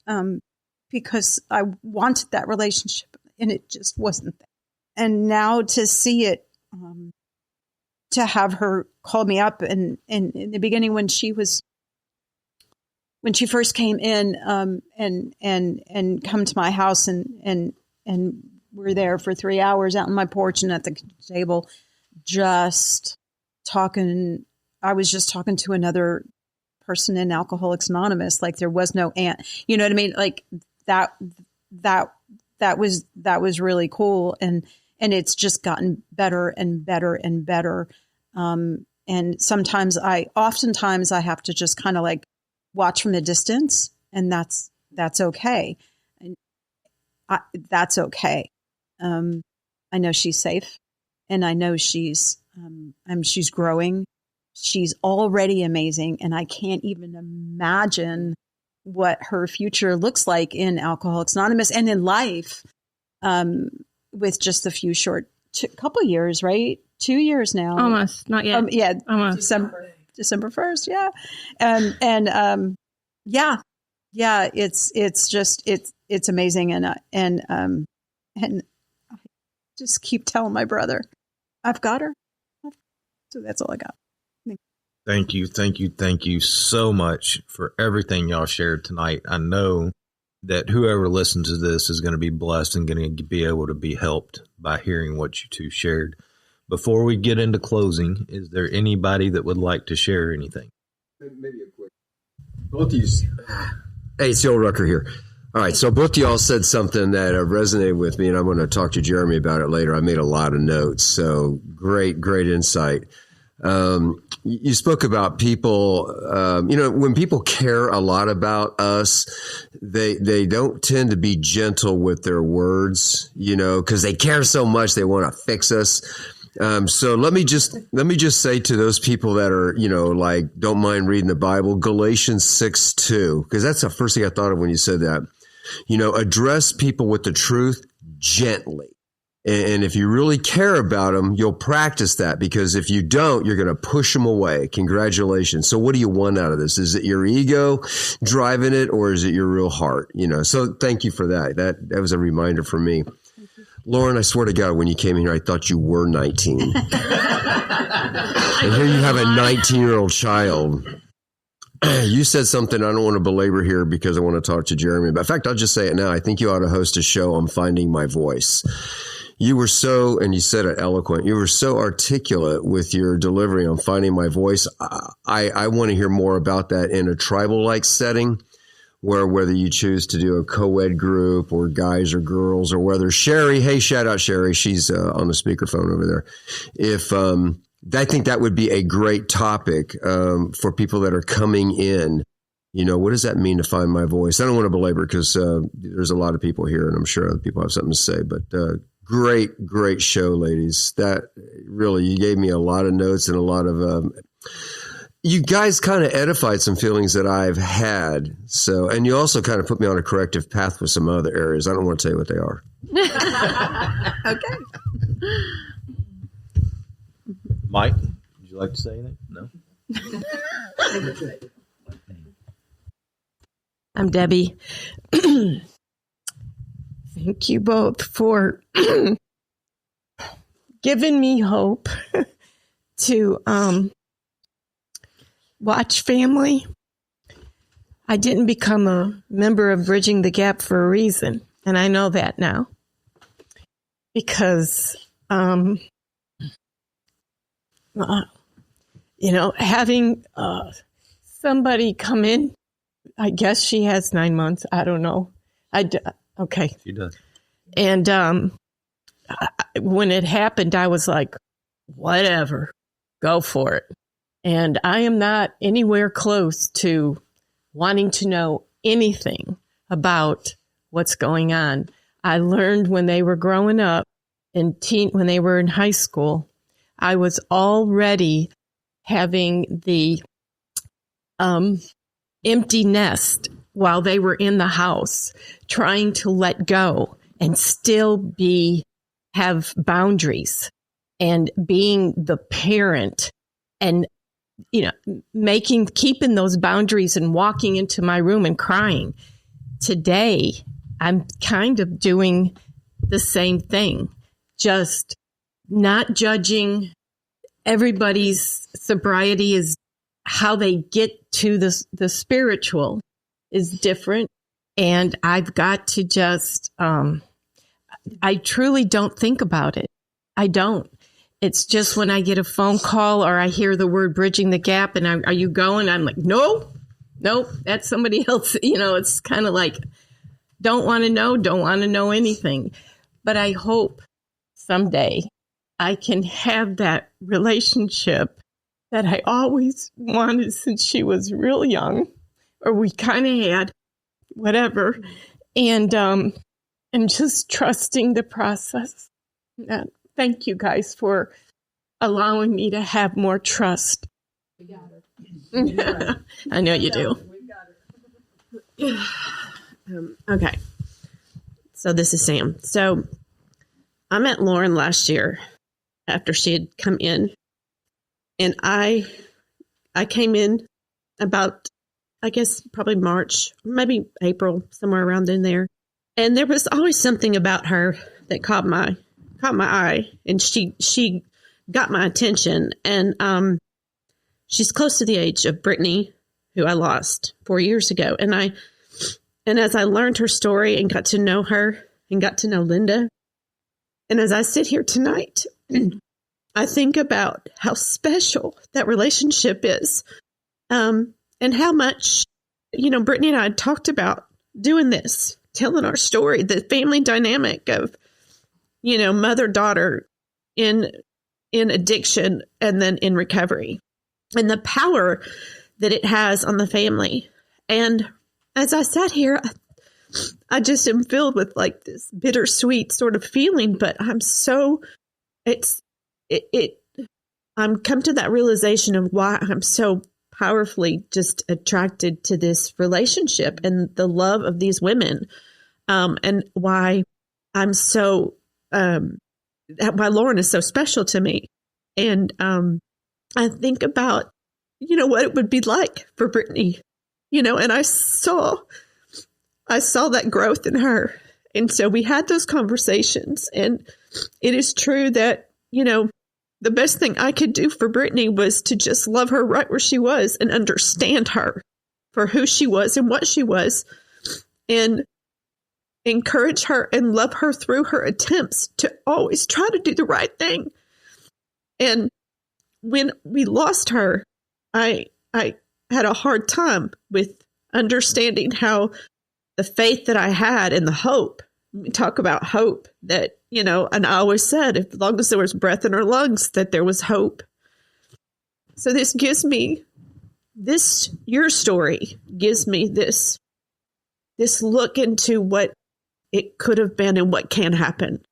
because I wanted that relationship, and it just wasn't there. And now to see it, to have her call me up, and in the beginning when she first came in, and come to my house, and we're there for 3 hours out on my porch and at the table, just talking. I was just talking to another person in Alcoholics Anonymous, like there was no aunt. You know what I mean? Like that was really cool, and it's just gotten better and better and better. And oftentimes I have to just kind of like watch from a distance, and that's okay. And that's okay. I know she's safe, and I know she's growing. She's already amazing, and I can't even imagine what her future looks like in Alcoholics Anonymous and in life, with just a few short couple years, right? 2 years now. Almost, not yet. Yeah, almost. December 1st. Yeah. And it's amazing. And I just keep telling my brother, I've got her. So that's all I got. Thank you so much for everything y'all shared tonight. I know that whoever listens to this is going to be blessed and going to be able to be helped by hearing what you two shared. Before we get into closing, is there anybody that would like to share anything? Maybe a quick. Both of you. Hey, it's Joel Rucker here. All right, so both of y'all said something that resonated with me, and I'm going to talk to Jeremy about it later. I made a lot of notes, so great insight. You spoke about people, when people care a lot about us, they don't tend to be gentle with their words, because they care so much, they want to fix us. So let me just say to those people that are, like, don't mind reading the Bible, Galatians 6:2, because that's the first thing I thought of when you said that. Address people with the truth gently. And if you really care about them, you'll practice that, because if you don't, you're going to push them away. Congratulations. So what do you want out of this? Is it your ego driving it, or is it your real heart? So thank you for that. That was a reminder for me. Lauren, I swear to God, when you came in here, I thought you were 19. And here you have a 19-year-old child. You said something I don't want to belabor here because I want to talk to Jeremy. But in fact, I'll just say it now. I think you ought to host a show on finding my voice. You were so, and you said it eloquent, you were so articulate with your delivery on finding my voice. I want to hear more about that in a tribal-like setting, where whether you choose to do a co-ed group or guys or girls, or whether Sherry, hey, shout out Sherry, she's on the speakerphone over there. If I think that would be a great topic for people that are coming in. What does that mean to find my voice? I don't want to belabor, because there's a lot of people here, and I'm sure other people have something to say, but great show, ladies. That really, you gave me a lot of notes and a lot of, you guys kind of edified some feelings that I've had. So, and you also kind of put me on a corrective path with some other areas. I don't want to tell you what they are. Okay. Mike, would you like to say anything? No? I'm Debbie. Thank you both for giving me hope to watch family. I didn't become a member of Bridging the Gap for a reason, and I know that now. Because, having somebody come in, I guess she has 9 months. I don't know. Okay. She does. And when it happened, I was like, whatever, go for it. And I am not anywhere close to wanting to know anything about what's going on. I learned when they were growing up, when they were in high school, I was already having the empty nest while they were in the house, trying to let go and still have boundaries, and being the parent, and keeping those boundaries, and walking into my room and crying. Today, I'm kind of doing the same thing, just not judging. Everybody's sobriety is how they get to the spiritual is different. And I've got to just, I truly don't think about it. I don't. It's just when I get a phone call or I hear the word Bridging the Gap and are you going? I'm like, nope, that's somebody else. It's kind of like, don't want to know anything. But I hope someday I can have that relationship that I always wanted since she was real young, or we kind of had, whatever, and just trusting the process. Thank you guys for allowing me to have more trust. We got her. I know you do. We got her. Okay. So this is Sam. So I met Lauren last year after she had come in. And I came in about, I guess, probably March, maybe April, somewhere around in there. And there was always something about her that caught my eye, and she got my attention. And she's close to the age of Brittany, who I lost 4 years ago. And as I learned her story and got to know her and got to know Linda, and as I sit here tonight, I think about how special that relationship is, and how much, Brittany and I had talked about doing this, telling our story, the family dynamic of, mother-daughter in addiction and then in recovery, and the power that it has on the family. And as I sat here, I just am filled with like this bittersweet sort of feeling, but I'm come to that realization of why I'm so powerfully just attracted to this relationship and the love of these women, and why I'm so why Lauren is so special to me. And I think about, what it would be like for Brittany, and I saw that growth in her. And so we had those conversations. And it is true that, the best thing I could do for Brittany was to just love her right where she was and understand her for who she was and what she was, and encourage her and love her through her attempts to always try to do the right thing. And when we lost her, I had a hard time with understanding how the faith that I had and the hope. We talk about hope that, and I always said, as long as there was breath in her lungs, that there was hope. So this gives me your story gives me this look into what it could have been and what can happen.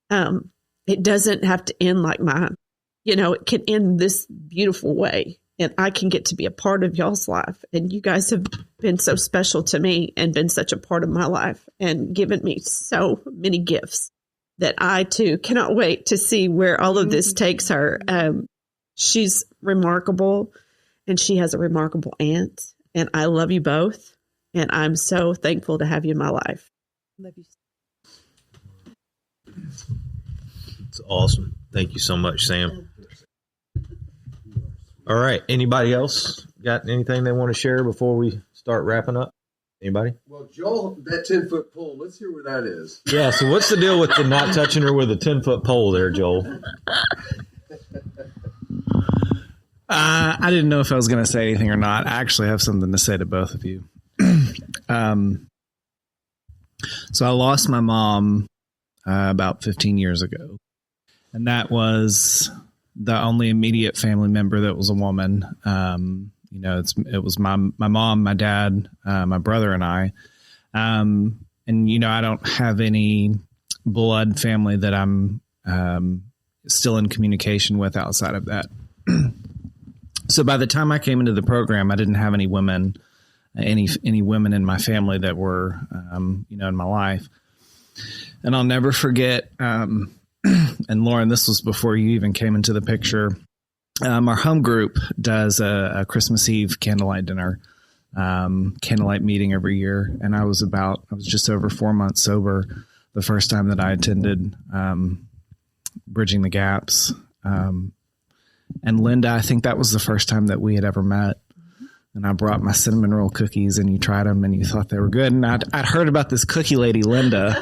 It doesn't have to end like mine. It can end this beautiful way, and I can get to be a part of y'all's life. And you guys have been so special to me and been such a part of my life and given me so many gifts that I too cannot wait to see where all of this takes her. She's remarkable, and she has a remarkable aunt, and I love you both. And I'm so thankful to have you in my life. Love you. It's awesome. Thank you so much, Sam. All right. Anybody else got anything they want to share before we start wrapping up? Anybody? Well, Joel, that 10-foot pole, let's hear where that is. Yeah. So what's the deal with the not touching her with a 10-foot pole there, Joel? I didn't know if I was going to say anything or not. I actually have something to say to both of you. So I lost my mom about 15 years ago, and that was the only immediate family member that was a woman. It was my mom, my dad, my brother, and I. And I don't have any blood family that I'm still in communication with outside of that. So by the time I came into the program, I didn't have any women, any women in my family that were, in my life. And I'll never forget, and Lauren, this was before you even came into the picture. Our home group does a Christmas Eve candlelight dinner, candlelight meeting every year. And I was just over 4 months sober the first time that I attended, Bridging the Gaps. And Linda, I think that was the first time that we had ever met. And I brought my cinnamon roll cookies, and you tried them, and you thought they were good. And I'd heard about this cookie lady, Linda,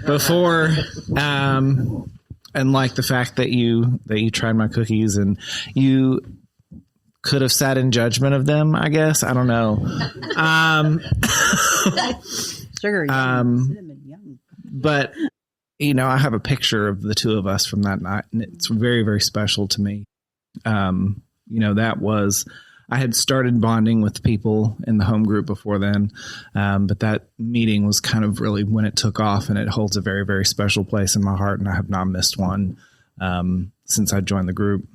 before, and like the fact that you tried my cookies, and you could have sat in judgment of them, I guess. I don't know. Sugar, cinnamon, yum. But I have a picture of the two of us from that night, and it's very, very special to me. I had started bonding with people in the home group before then, but that meeting was kind of really when it took off, and it holds a very, very special place in my heart, and I have not missed one since I joined the group.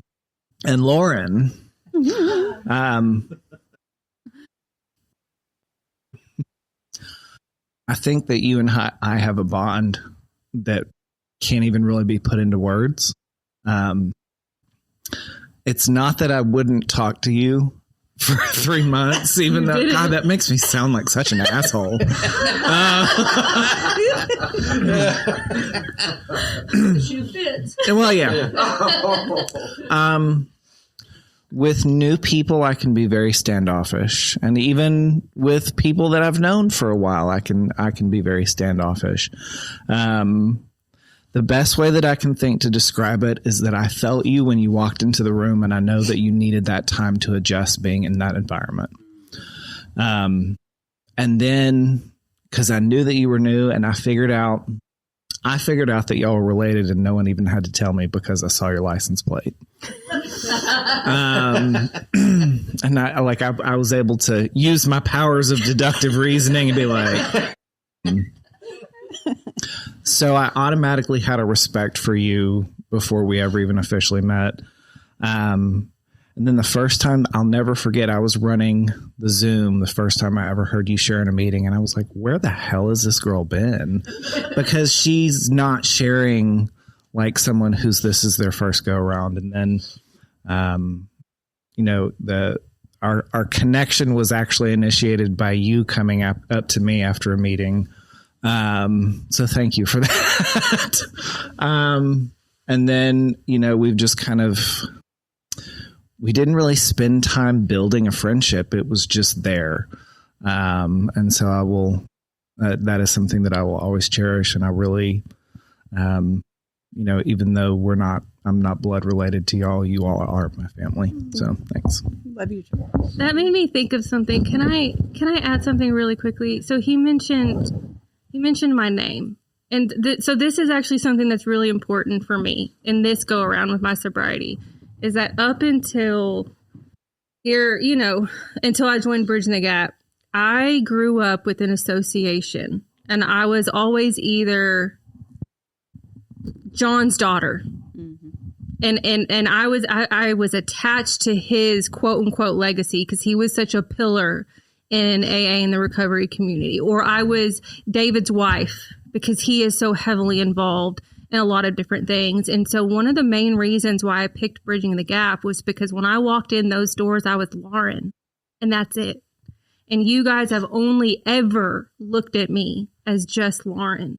And Lauren, I think that you and I have a bond that can't even really be put into words. It's not that I wouldn't talk to you for 3 months, even though, God, that makes me sound like such an asshole. Shoe fits. Well, yeah. With new people, I can be very standoffish, and even with people that I've known for a while, I can be very standoffish. The best way that I can think to describe it is that I felt you when you walked into the room, and I know that you needed that time to adjust being in that environment. And then, because I knew that you were new, and I figured out that y'all were related, and no one even had to tell me because I saw your license plate. And I was able to use my powers of deductive reasoning and be like, so I automatically had a respect for you before we ever even officially met. And then the first time, I'll never forget, I was running the Zoom the first time I ever heard you share in a meeting. And I was like, where the hell has this girl been? Because she's not sharing like someone this is their first go around. And then, our connection was actually initiated by you coming up to me after a meeting. So thank you for that. And then, we've just we didn't really spend time building a friendship. It was just there. And so that is something that I will always cherish. And I really, even though I'm not blood related to y'all, you all are my family. So thanks. Love you. That made me think of something. Can I add something really quickly? So he mentioned my name. And so this is actually something that's really important for me in this go around with my sobriety, is that up until here, until I joined Bridging the Gap, I grew up with an association, and I was always either John's daughter. And I was attached to his quote unquote legacy because he was such a pillar in AA in the recovery community, or I was David's wife because he is so heavily involved in a lot of different things. And so one of the main reasons why I picked Bridging the Gap was because when I walked in those doors, I was Lauren, and that's it. And you guys have only ever looked at me as just Lauren.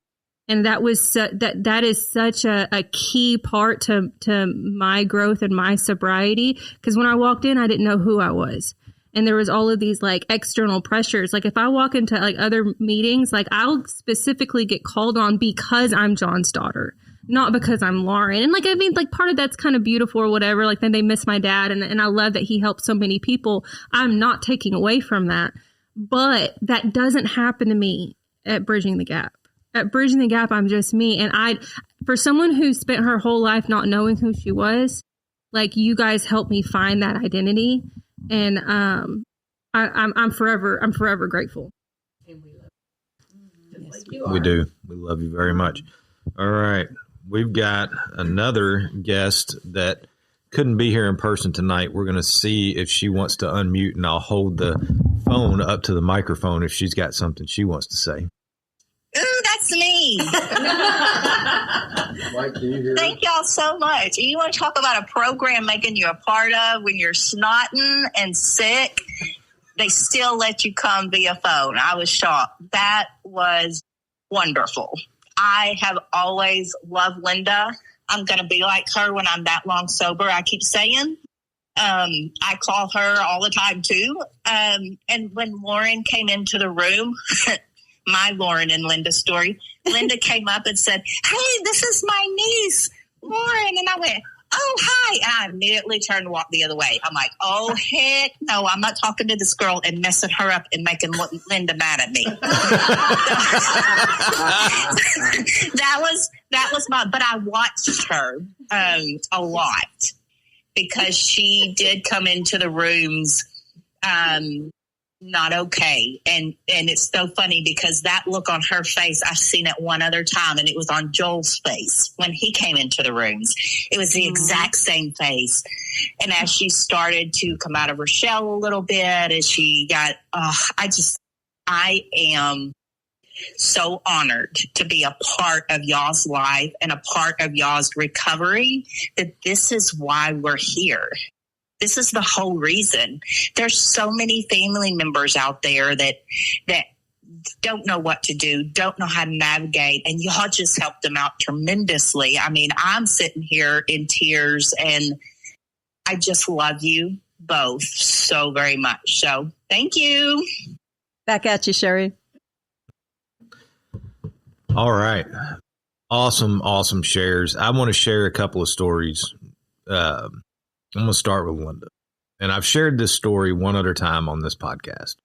And that was that is such a key part to my growth and my sobriety. Because when I walked in, I didn't know who I was. And there was all of these like external pressures. Like if I walk into like other meetings, like I'll specifically get called on because I'm John's daughter, not because I'm Lauren. And like, I mean, like part of that's kind of beautiful or whatever. Like then they miss my dad. And I love that he helped so many people. I'm not taking away from that. But that doesn't happen to me at Bridging the Gap. At Bridging the Gap, I'm just me. And for someone who spent her whole life not knowing who she was, like you guys helped me find that identity. And I'm forever grateful. And we love you. Yes, Like you We are. do. We love you very much. All right. We've got another guest that couldn't be here in person tonight. We're going to see if she wants to unmute, and I'll hold the phone up to the microphone if she's got something she wants to say. Ooh, that's me. Mike, can you hear Thank y'all so much. You want to talk about a program making you a part of when you're snotting and sick? They still let you come via phone. I was shocked. That was wonderful. I have always loved Linda. I'm going to be like her when I'm that long sober, I keep saying. I call her all the time, too. And when Lauren came into the room, my Lauren and Linda story, Linda came up and said, "Hey, this is my niece, Lauren." And I went, "Oh, hi." And I immediately turned and walked the other way. I'm like, oh, heck no, I'm not talking to this girl and messing her up and making Linda mad at me. That was but I watched her a lot because she did come into the rooms not okay. And it's so funny because that look on her face, I've seen it one other time, and it was on Joel's face when he came into the rooms. It was the exact same face. And as she started to come out of her shell a little bit, as she got, I am so honored to be a part of y'all's life and a part of y'all's recovery, that this is why we're here. This is the whole reason. There's so many family members out there that don't know what to do, don't know how to navigate, and y'all just helped them out tremendously. I mean, I'm sitting here in tears, and I just love you both so very much. So thank you. Back at you, Sherry. All right. Awesome shares. I want to share a couple of stories. I'm going to start with Linda. And I've shared this story one other time on this podcast.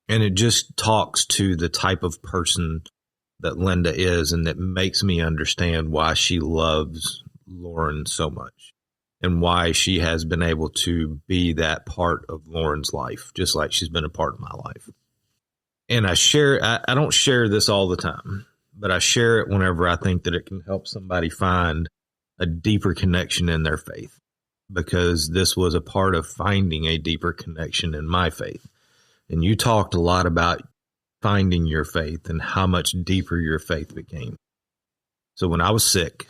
And it just talks to the type of person that Linda is, and that makes me understand why she loves Lauren so much and why she has been able to be that part of Lauren's life, just like she's been a part of my life. And I don't share this all the time, but I share it whenever I think that it can help somebody find a deeper connection in their faith, because this was a part of finding a deeper connection in my faith. And you talked a lot about finding your faith and how much deeper your faith became. So when I was sick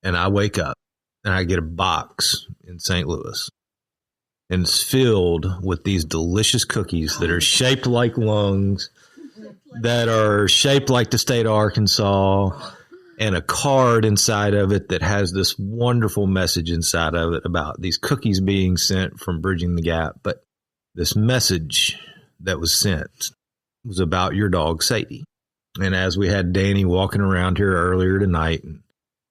and I wake up and I get a box in St. Louis and it's filled with these delicious cookies that are shaped like lungs, that are shaped like the state of Arkansas, and a card inside of it that has this wonderful message inside of it about these cookies being sent from Bridging the Gap. But this message that was sent was about your dog, Sadie. And as we had Danny walking around here earlier tonight, and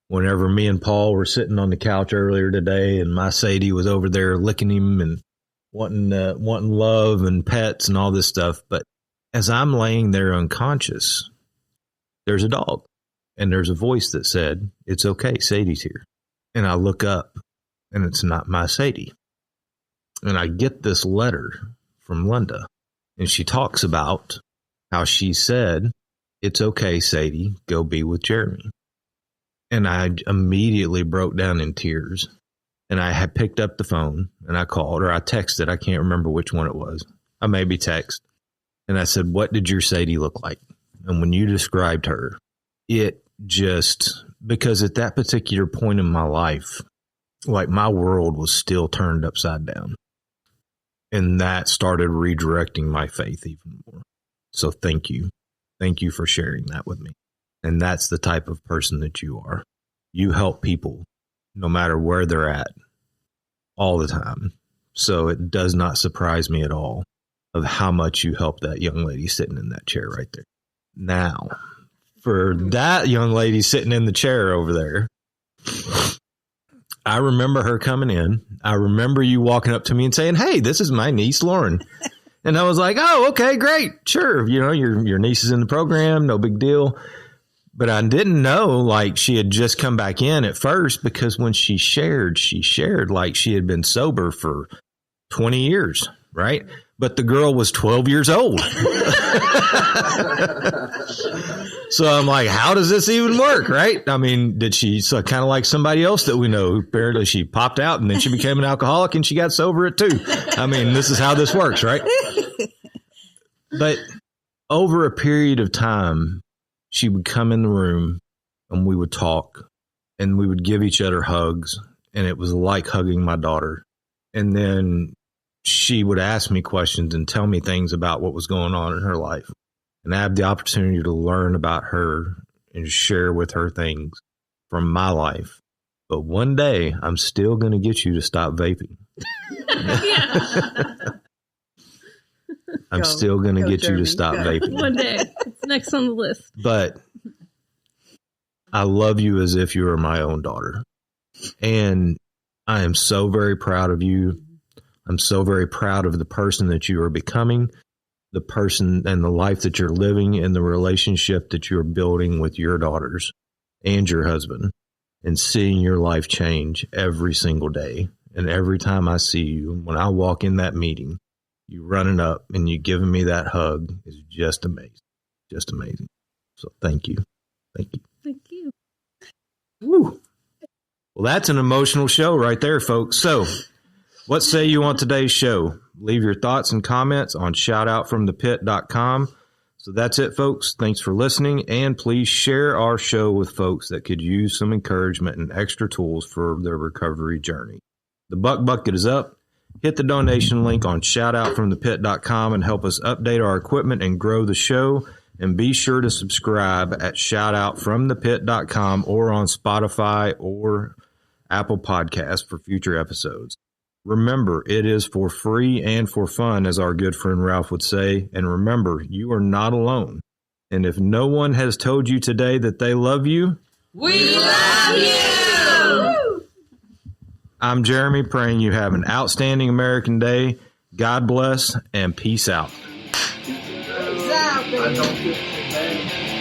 whenever me and Paul were sitting on the couch earlier today, and my Sadie was over there licking him and wanting love and pets and all this stuff. But as I'm laying there unconscious, there's a dog. And there's a voice that said, "It's okay, Sadie's here." And I look up, and it's not my Sadie. And I get this letter from Linda, and she talks about how she said, "It's okay, Sadie, go be with Cheremy." And I immediately broke down in tears. And I had picked up the phone, and I called, or I texted. I can't remember which one it was. I maybe text. And I said, "What did your Sadie look like?" And when you described her, it just, because at that particular point in my life, like my world was still turned upside down. And that started redirecting my faith even more. So thank you. Thank you for sharing that with me. And that's the type of person that you are. You help people no matter where they're at all the time. So it does not surprise me at all of how much you help that young lady sitting in that chair right there. Now, for that young lady sitting in the chair over there, I remember her coming in. I remember you walking up to me and saying, "Hey, this is my niece, Lauren." And I was like, "Oh, okay, great. Sure. You know, your niece is in the program. No big deal." But I didn't know, like, she had just come back in at first, because when she shared like she had been sober for 20 years, right? But the girl was 12 years old. So I'm like, how does this even work, right? I mean, did she, so kind of like somebody else that we know, apparently she popped out and then she became an alcoholic and she got sober at 2. I mean, this is how this works, right? But over a period of time, she would come in the room and we would talk and we would give each other hugs, and it was like hugging my daughter. And then she would ask me questions and tell me things about what was going on in her life. And I had the opportunity to learn about her and share with her things from my life. But one day, I'm still going to get you to stop vaping. I'm still going to get you to stop vaping. One day. It's next on the list. But I love you as if you were my own daughter. And I am so very proud of you. I'm so very proud of the person that you are becoming, the person and the life that you're living, and the relationship that you're building with your daughters and your husband, and seeing your life change every single day. And every time I see you, when I walk in that meeting, you running up and you giving me that hug is just amazing. Just amazing. So thank you. Thank you. Thank you. Woo. Well, that's an emotional show right there, folks. So what say you on today's show? Leave your thoughts and comments on shoutoutfromthepit.com. So that's it, folks. Thanks for listening. And please share our show with folks that could use some encouragement and extra tools for their recovery journey. The Buck Bucket is up. Hit the donation link on shoutoutfromthepit.com and help us update our equipment and grow the show. And be sure to subscribe at shoutoutfromthepit.com or on Spotify or Apple Podcasts for future episodes. Remember, it is for free and for fun, as our good friend Ralph would say. And remember, you are not alone. And if no one has told you today that they love you, We love you! I'm Jeremy, praying you have an outstanding American day. God bless and peace out. I don't get so bad.